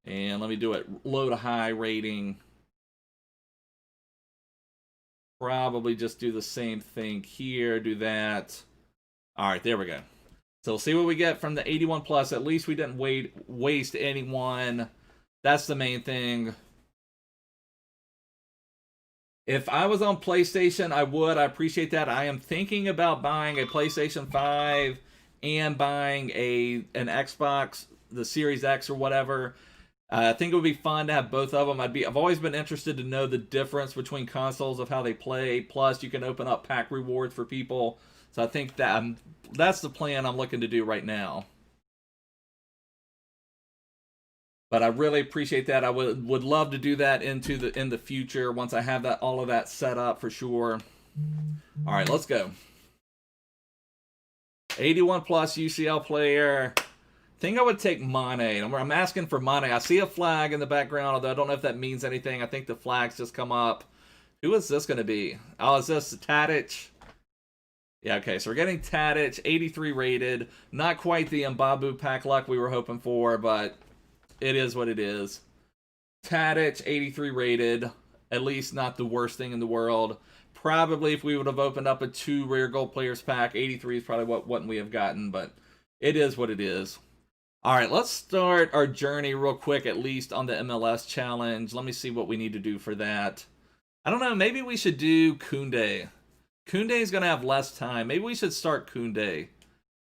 And let me do it low to high rating. Probably just do the same thing here. Do that. All right, there we go. So we'll see what we get from the 81 plus. At least we didn't waste anyone. That's the main thing. If I was on PlayStation, I would. I appreciate that. I am thinking about buying a PlayStation 5 and buying an Xbox, the Series X or whatever. I think it would be fun to have both of them. I've always been interested to know the difference between consoles of how they play. Plus, you can open up pack rewards for people. So I think that's the plan I'm looking to do right now. But I really appreciate that. I would love to do that in the future once I have all of that set up for sure. All right, let's go. 81 plus UCL player. I think I would take Mane. I'm asking for Mane. I see a flag in the background, although I don't know if that means anything. I think the flags just come up. Who is this going to be? Oh, is this Tadic? Yeah, okay, so we're getting Tadic, 83 rated. Not quite the Mbabu pack luck we were hoping for, but it is what it is. Tadic, 83 rated. At least not the worst thing in the world. Probably if we would have opened up a 2 rare gold players pack, 83 is probably what we have gotten, but it is what it is. All right, let's start our journey real quick, at least on the MLS challenge. Let me see what we need to do for that. I don't know, maybe we should do Kounde. Kounde is going to have less time. Maybe we should start Kounde.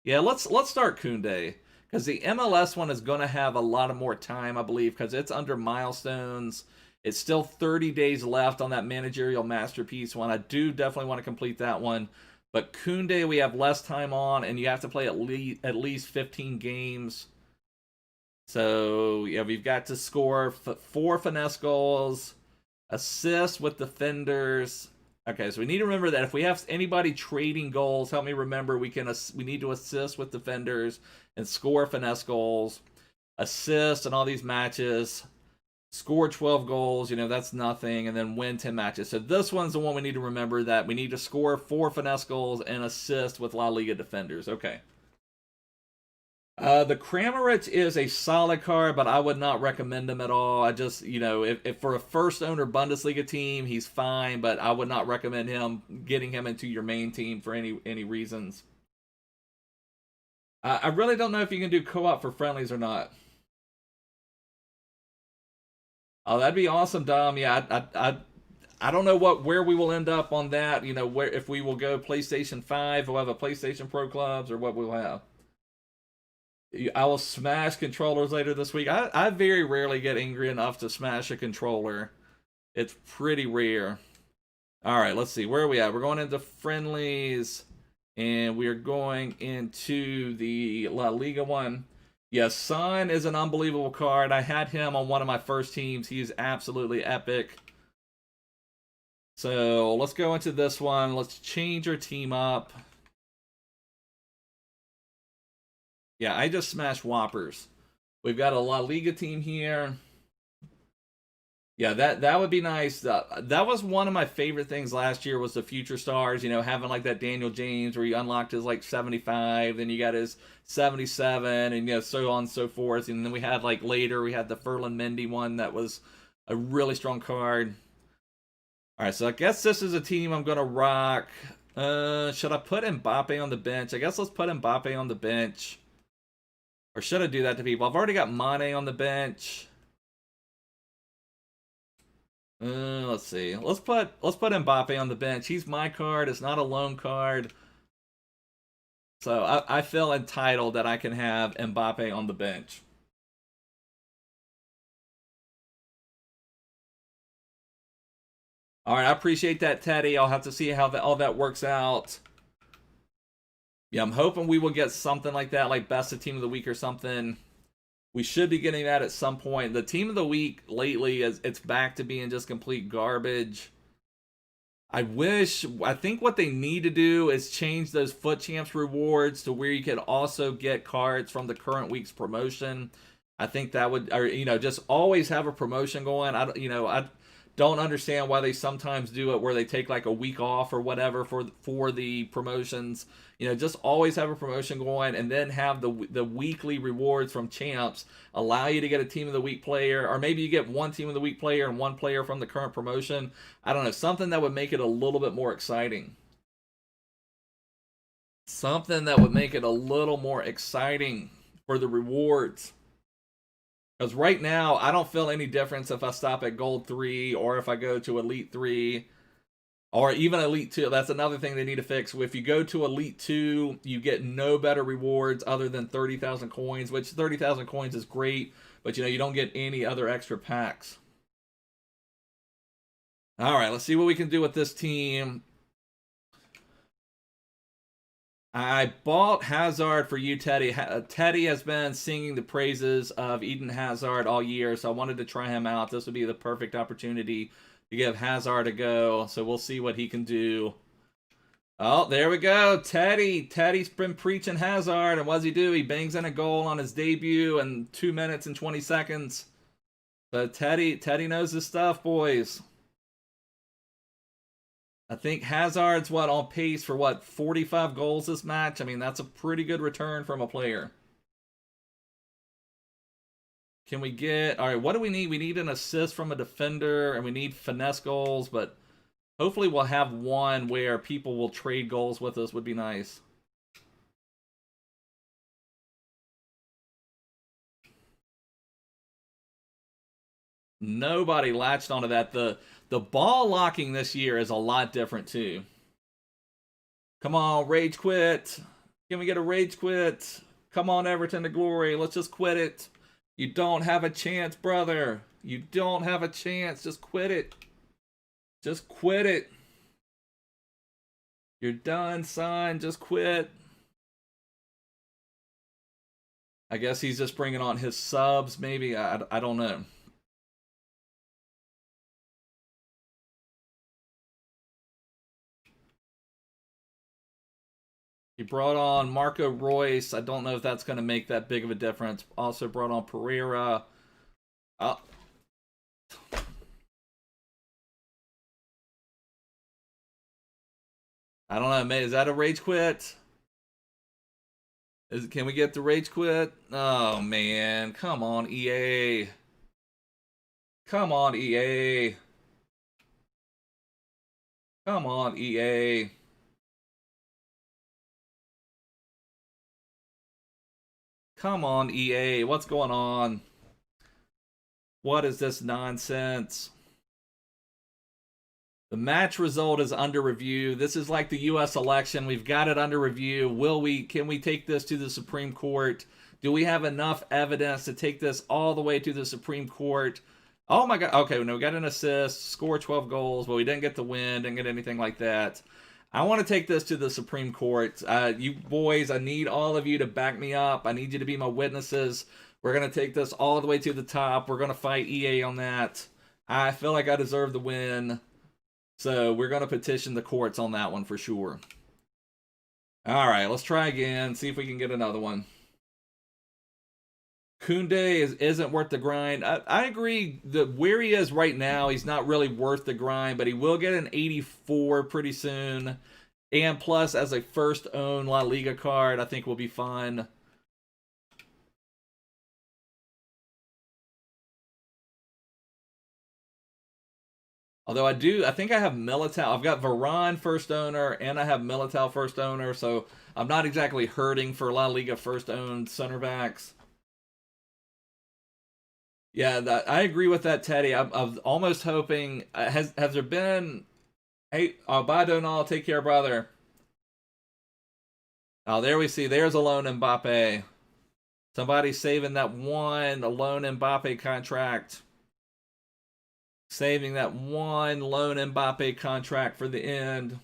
Yeah, let's start Kounde. Because the MLS one is going to have a lot of more time, I believe, because it's under milestones. It's still 30 days left on that managerial masterpiece one. I do definitely want to complete that one. But Kounde we have less time on, and you have to play at least 15 games. So, yeah, we've got to score 4 finesse goals, assist with defenders. Okay, so we need to remember that if we have anybody trading goals, help me remember, we need to assist with defenders and score finesse goals, assist in all these matches, score 12 goals, that's nothing, and then win 10 matches. So this one's the one we need to remember, that we need to score 4 finesse goals and assist with La Liga defenders. Okay. The Kramaric is a solid card, but I would not recommend him at all. I just, if for a first owner Bundesliga team, he's fine, but I would not recommend getting him into your main team for any reasons. I really don't know if you can do co-op for friendlies or not. Oh, that'd be awesome, Dom. Yeah, I don't know where we will end up on that. If we will go PlayStation 5, we'll have a PlayStation Pro Clubs, or what we'll have. I will smash controllers later this week. I very rarely get angry enough to smash a controller. It's pretty rare. All right, let's see. Where are we at? We're going into friendlies, and we are going into the La Liga one. Yes, Son is an unbelievable card. I had him on one of my first teams. He's absolutely epic. So let's go into this one. Let's change our team up. Yeah, I just smashed Whoppers. We've got a La Liga team here. Yeah, that would be nice. That was one of my favorite things last year was the future stars, you know, having like that Daniel James where he unlocked his like 75, then you got his 77 and, you know, so on and so forth. And then we had like later, we had the Ferland Mendy one that was a really strong card. All right, so I guess this is a team I'm going to rock. Should I put Mbappe on the bench? I guess let's put Mbappe on the bench. Or should I do that to people? I've already got Mane on the bench. Let's see. Let's put Mbappe on the bench. He's my card. It's not a loan card. So I feel entitled that I can have Mbappe on the bench. All right, I appreciate that, Teddy. I'll have to see how all that works out. Yeah, I'm hoping we will get something like that, like best of team of the week or something. We should be getting that at some point. The team of the week lately it's back to being just complete garbage. I think what they need to do is change those Foot Champs rewards to where you could also get cards from the current week's promotion. I think that would, or you know, just always have a promotion going. I don't understand why they sometimes do it where they take like a week off or whatever for the promotions. You know, just always have a promotion going and then have the weekly rewards from champs allow you to get a team of the week player, or maybe you get one team of the week player and one player from the current promotion. I don't know, something that would make it a little bit more exciting. Something that would make it a little more exciting for the rewards. Because right now, I don't feel any difference if I stop at Gold 3 or if I go to Elite 3 or even Elite 2. That's another thing they need to fix. If you go to Elite 2, you get no better rewards other than 30,000 coins, which 30,000 coins is great, but you know, you don't get any other extra packs. All right, let's see what we can do with this team. I bought Hazard for you, Teddy. Teddy has been singing the praises of Eden Hazard all year, so I wanted to try him out. This would be the perfect opportunity to give Hazard a go, so we'll see what he can do. Oh, there we go. Teddy's been preaching Hazard, and what does he do? He bangs in a goal on his debut in 2 minutes and 20 seconds. But Teddy knows his stuff, boys. I think Hazard's on pace for 45 goals this match. I mean, that's a pretty good return from a player. Can we get, all right, what do we need? We need an assist from a defender and we need finesse goals, but hopefully we'll have one where people will trade goals with us would be nice. Nobody latched onto that. The ball locking this year is a lot different too. Come on, rage quit. Can we get a rage quit? Come on, Everton to glory. Let's just quit it. You don't have a chance, brother. You don't have a chance. Just quit it. Just quit it. You're done, son. Just quit. I guess he's just bringing on his subs, maybe. I don't know. He brought on Marco Royce. I don't know if that's going to make that big of a difference. Also brought on Pereira. I don't know, man. Is that a rage quit? Can we get the rage quit? Oh, man. Come on, EA. Come on, EA. Come on, EA. Come on, EA. What's going on? What is this nonsense? The match result is under review. This is like the U.S. election. We've got it under review. Can we take this to the Supreme Court? Do we have enough evidence to take this all the way to the Supreme Court? Oh my God. Okay, no, we got an assist, score 12 goals, but we didn't get the win, didn't get anything like that. I want to take this to the Supreme Court. You boys, I need all of you to back me up. I need you to be my witnesses. We're going to take this all the way to the top. We're going to fight EA on that. I feel like I deserve the win. So we're going to petition the courts on that one for sure. All right, let's try again. See if we can get another one. Kounde isn't worth the grind. I agree that where he is right now, he's not really worth the grind, but he will get an 84 pretty soon. And plus, as a first own La Liga card, I think will be fun. Although I think I have Militao. I've got Varane first owner, and I have Militao first owner, so I'm not exactly hurting for La Liga first owned center backs. Yeah, I agree with that, Teddy. I was almost hoping. Has there been? Hey, bye, Donald. Take care, brother. Oh, there we see. There's a lone Mbappe. Somebody saving that one lone Mbappe contract. Saving that one lone Mbappe contract for the end.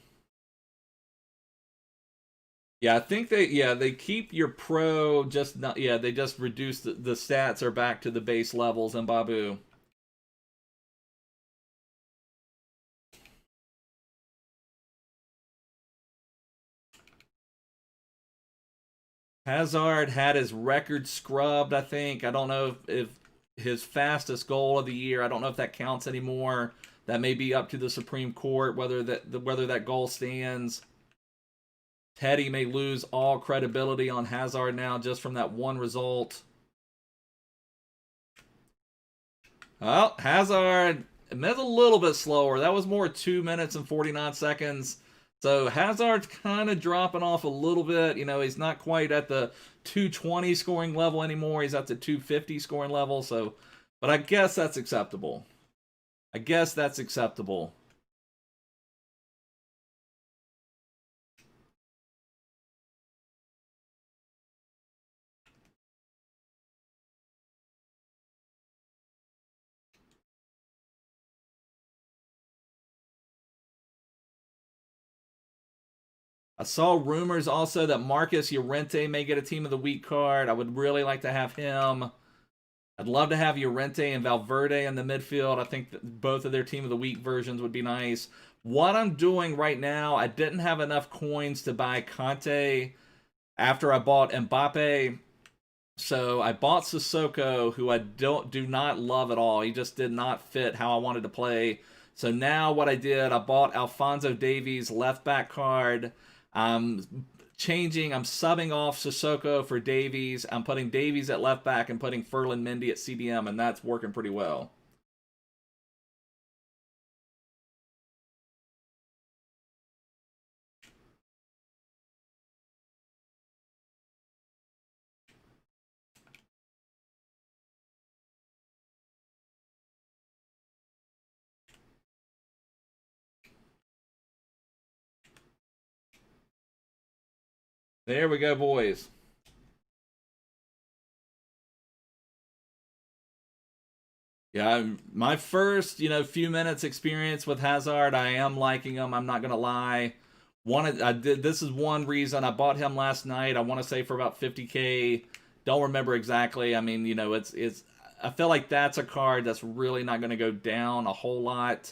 Yeah, I think they keep your pro, just not, yeah, they just reduce the stats are back to the base levels in Babu. Hazard had his record scrubbed, I think. I don't know if his fastest goal of the year, I don't know if that counts anymore. That may be up to the Supreme Court whether that goal stands. Teddy may lose all credibility on Hazard now just from that one result. Well, Hazard moved a little bit slower. That was more 2 minutes and 49 seconds. So Hazard's kind of dropping off a little bit. You know, he's not quite at the 220 scoring level anymore. He's at the 250 scoring level. So, but I guess that's acceptable. I guess that's acceptable. I saw rumors also that Marcus Llorente may get a Team of the Week card. I would really like to have him. I'd love to have Llorente and Valverde in the midfield. I think that both of their Team of the Week versions would be nice. What I'm doing right now, I didn't have enough coins to buy Conte after I bought Mbappe. So I bought Sissoko, who I do not love at all. He just did not fit how I wanted to play. So now what I did, I bought Alphonso Davies left back card. I'm subbing off Sissoko for Davies. I'm putting Davies at left back and putting Ferland Mendy at CDM, and that's working pretty well. There we go, boys. Yeah, my first, few minutes experience with Hazard, I am liking him. I'm not gonna lie. This is one reason I bought him last night. I want to say for about 50K. Don't remember exactly. I mean, it's. I feel like that's a card that's really not going to go down a whole lot.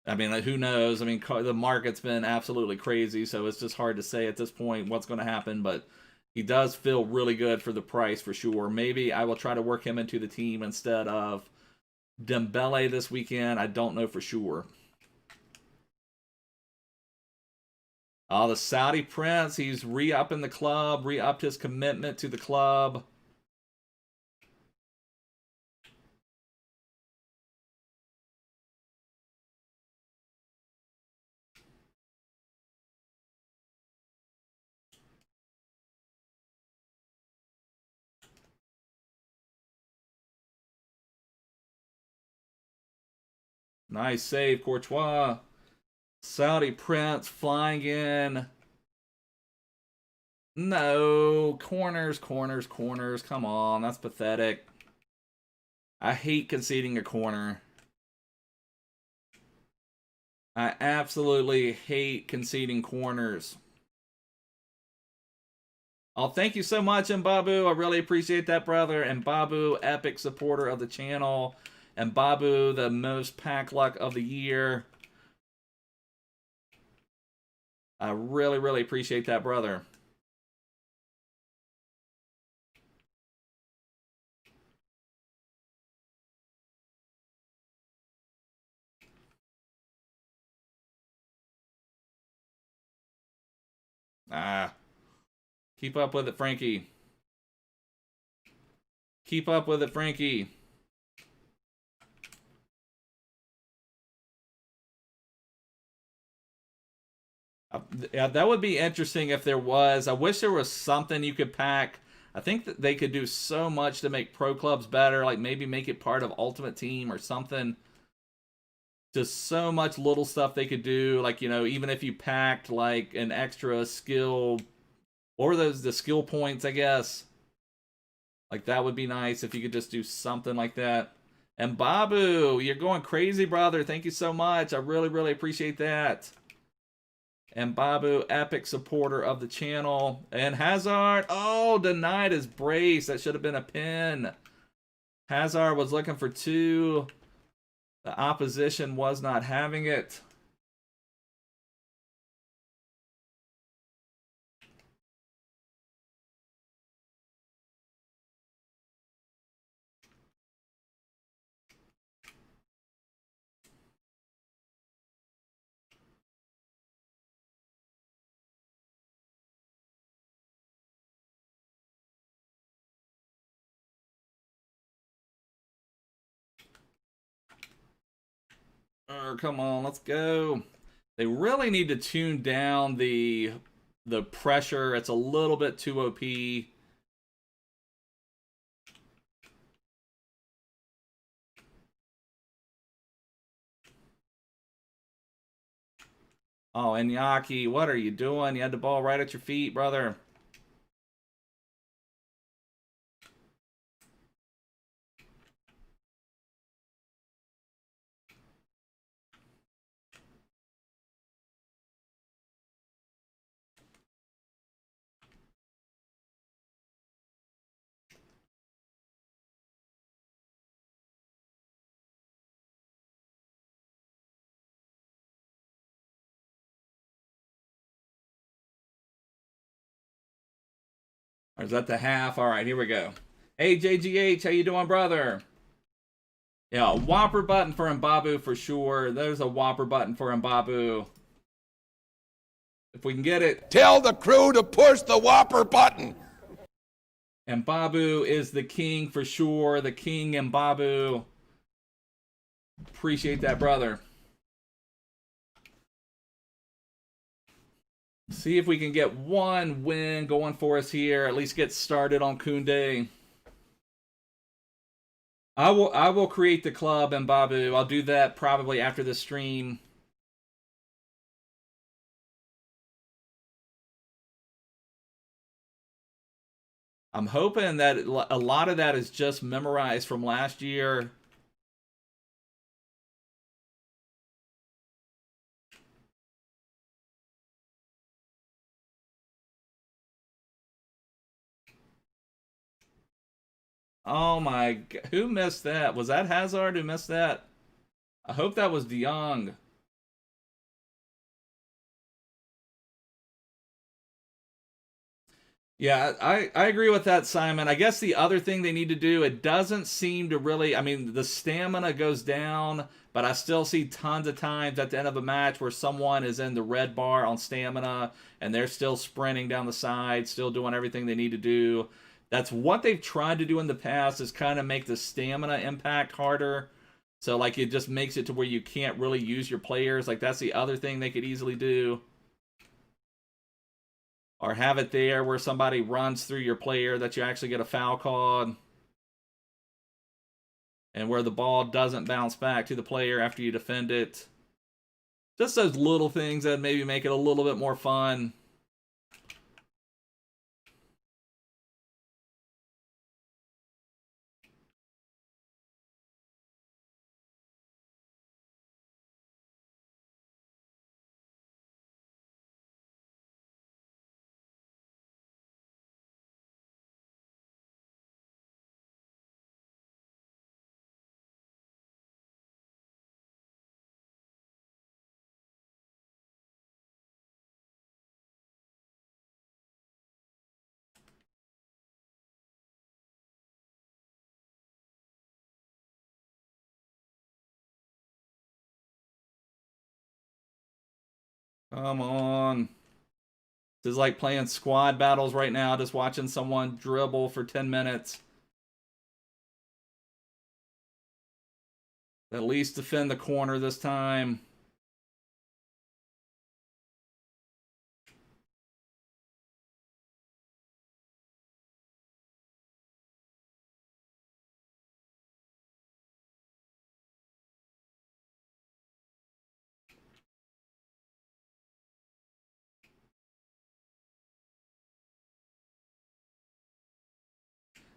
I mean, who knows? I mean, the market's been absolutely crazy, so it's just hard to say at this point what's going to happen, but he does feel really good for the price for sure. Maybe I will try to work him into the team instead of Dembele this weekend. I don't know for sure. The Saudi Prince, he's re-upping the club, re-upped his commitment to the club. Nice save, Courtois. Saudi Prince flying in. No, corners. Come on, that's pathetic. I hate conceding a corner. I absolutely hate conceding corners. Oh, thank you so much, Mbabu. I really appreciate that, brother. Mbabu, epic supporter of the channel. Mbabu, the most pack luck of the year. I really, really appreciate that, brother. Ah, keep up with it, Frankie. Keep up with it, Frankie. Yeah, that would be interesting if there was. I wish there was something you could pack. I think that they could do so much to make pro clubs better, like maybe make it part of Ultimate Team or something. Just so much little stuff they could do, like, you know, even if you packed like an extra skill, or the skill points, I guess. Like, that would be nice if you could just do something like that. And Babu, you're going crazy, brother. Thank you so much. I really, really appreciate that. And Babu, epic supporter of the channel. And Hazard, oh, denied his brace. That should have been a pin. Hazard was looking for 2. The opposition was not having it. Oh, come on, let's go. They really need to tune down the pressure. It's a little bit too OP. Oh, Iñaki, what are you doing? You had the ball right at your feet, brother. Or is that the half? All right, here we go. Hey, JGH, how you doing, brother? Yeah, a Whopper button for Mbabu for sure. There's a Whopper button for Mbabu. If we can get it. Tell the crew to push the Whopper button. Mbabu is the king for sure. The king Mbabu. Appreciate that, brother. See if we can get one win going for us here. At least get started on Kounde. I will create the club and Babu. I'll do that probably after the stream. I'm hoping that a lot of that is just memorized from last year. Oh my God. Who missed that? Was that Hazard who missed that? I hope that was De Jong. Yeah, I agree with that, Simon. I guess the other thing they need to do, it doesn't seem to really, I mean, the stamina goes down, but I still see tons of times at the end of a match where someone is in the red bar on stamina and they're still sprinting down the side, still doing everything they need to do. That's what they've tried to do in the past, is kind of make the stamina impact harder. So, like, it just makes it to where you can't really use your players. Like, that's the other thing they could easily do. Or have it there where somebody runs through your player that you actually get a foul called. And where the ball doesn't bounce back to the player after you defend it. Just those little things that maybe make it a little bit more fun. Come on. This is like playing squad battles right now, just watching someone dribble for 10 minutes. At least defend the corner this time.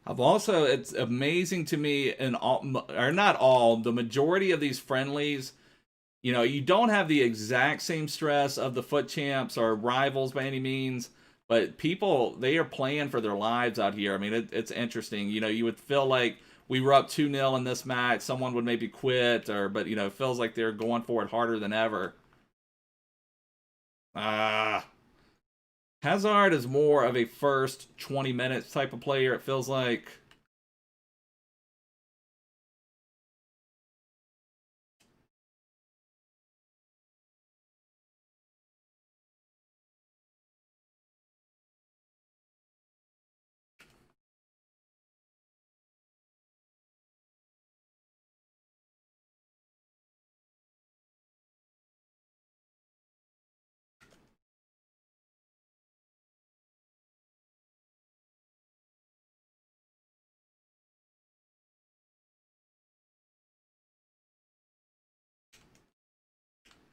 It's amazing to me, in all, or not all, the majority of these friendlies, you know, you don't have the exact same stress of the foot champs or rivals by any means, but people, they are playing for their lives out here. I mean, it's interesting. You know, you would feel like we were up 2-0 in this match, someone would maybe quit, but, you know, it feels like they're going for it harder than ever. Hazard is more of a first 20 minutes type of player, it feels like.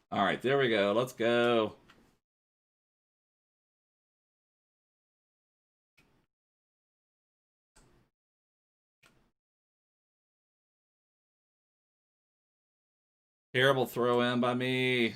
All right, there we go. Let's go. Terrible throw in by me.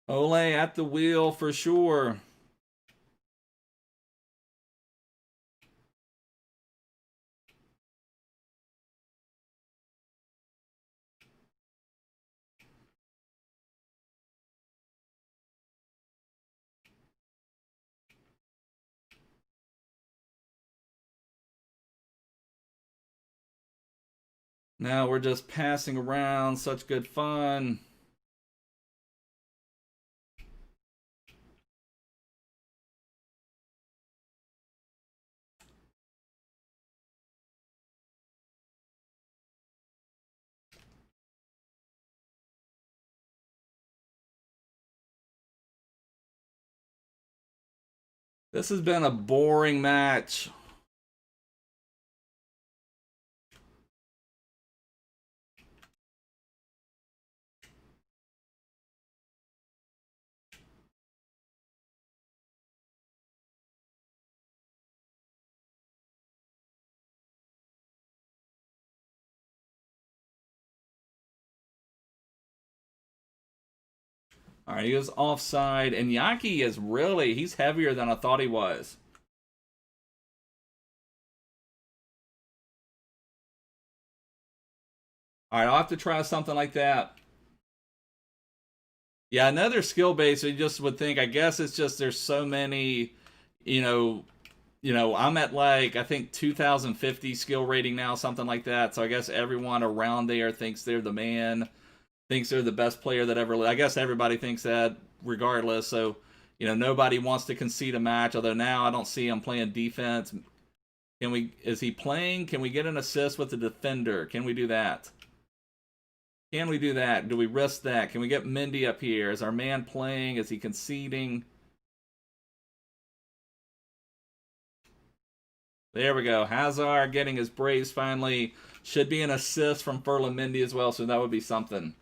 Ole at the wheel for sure. Now we're just passing around. Such good fun. This has been a boring match. All right, he was offside, and Yaki is really, he's heavier than I thought he was. All right, I'll have to try something like that. Yeah, another skill base, you just would think, I guess it's just there's so many, you know, I'm at like, I think 2050 skill rating now, something like that. So I guess everyone around there thinks they're the man, thinks they're the best player that ever lived. I guess everybody thinks that regardless. So, you know, nobody wants to concede a match, although now I don't see him playing defense. Is he playing? Can we get an assist with the defender? Can we do that? Can we do that? Do we risk that? Can we get Mendy up here? Is our man playing? Is he conceding? There we go. Hazard getting his brace finally. Should be an assist from Ferland Mendy as well, so that would be something.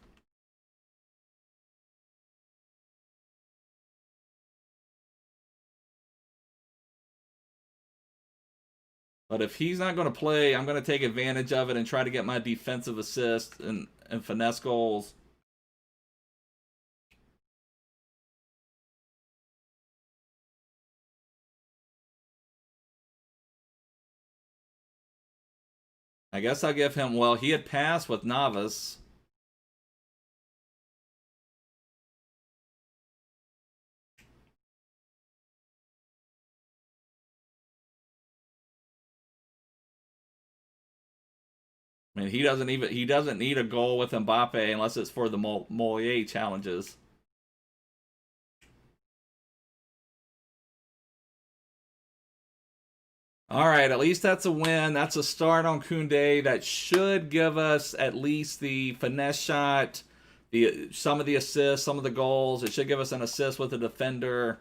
But if he's not going to play, I'm going to take advantage of it and try to get my defensive assist and finesse goals. I guess I'll give him, well, he had passed with Navas. I mean, he doesn't need a goal with Mbappe unless it's for the Mollet challenges. All right, at least that's a win. That's a start on Kounde. That should give us at least the finesse shot, some of the assists, some of the goals. It should give us an assist with a defender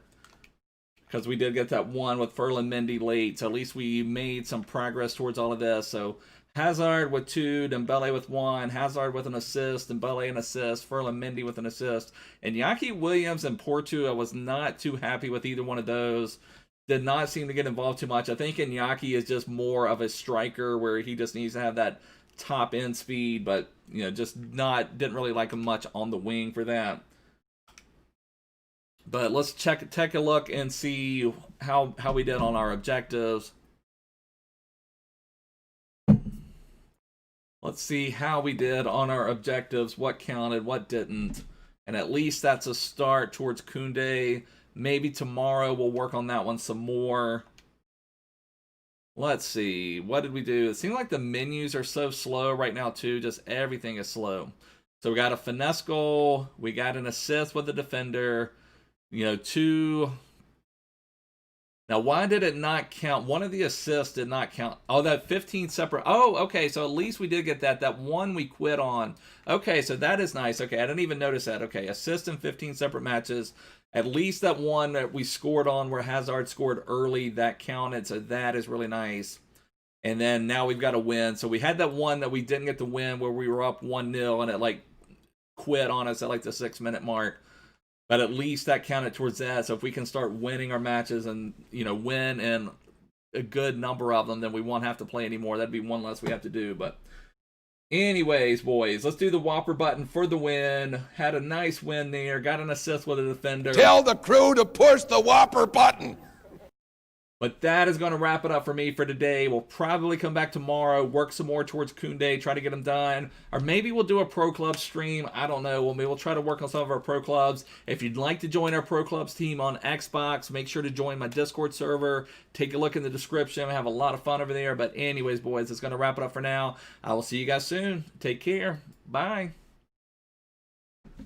because we did get that one with Ferland Mendy late. So at least we made some progress towards all of this. So Hazard with 2, Dembele with 1, Hazard with an assist, Dembele an assist, Ferland Mendy with an assist. And Iñaki Williams and Porto, I was not too happy with either one of those. Did not seem to get involved too much. I think Iñaki is just more of a striker where he just needs to have that top end speed, but you know, just didn't really like him much on the wing for that. But let's take a look and see how we did on our objectives. Let's see how we did on our objectives, what counted, what didn't. And at least that's a start towards Kounde. Maybe tomorrow we'll work on that one some more. Let's see. What did we do? It seems like the menus are so slow right now too. Just everything is slow. So we got a finesse goal. We got an assist with the defender. You know, 2. Now, why did it not count? One of the assists did not count. Oh, that 15 separate. Oh, okay. So at least we did get that. That one we quit on. Okay, so that is nice. Okay, I didn't even notice that. Okay, assist in 15 separate matches. At least that one that we scored on where Hazard scored early, that counted. So that is really nice. And then now we've got a win. So we had that one that we didn't get the win where we were up 1-0 and it like quit on us at like the 6-minute mark. But at least that counted towards that. So if we can start winning our matches and, you know, win in a good number of them, then we won't have to play anymore. That'd be one less we have to do. But anyways, boys, let's do the Whopper button for the win. Had a nice win there. Got an assist with a defender. Tell the crew to push the Whopper button. But that is going to wrap it up for me for today. We'll probably come back tomorrow, work some more towards Kounde, try to get him done. Or maybe we'll do a Pro Club stream. I don't know. We'll try to work on some of our Pro Clubs. If you'd like to join our Pro Clubs team on Xbox, make sure to join my Discord server. Take a look in the description. I have a lot of fun over there. But anyways, boys, it's going to wrap it up for now. I will see you guys soon. Take care. Bye.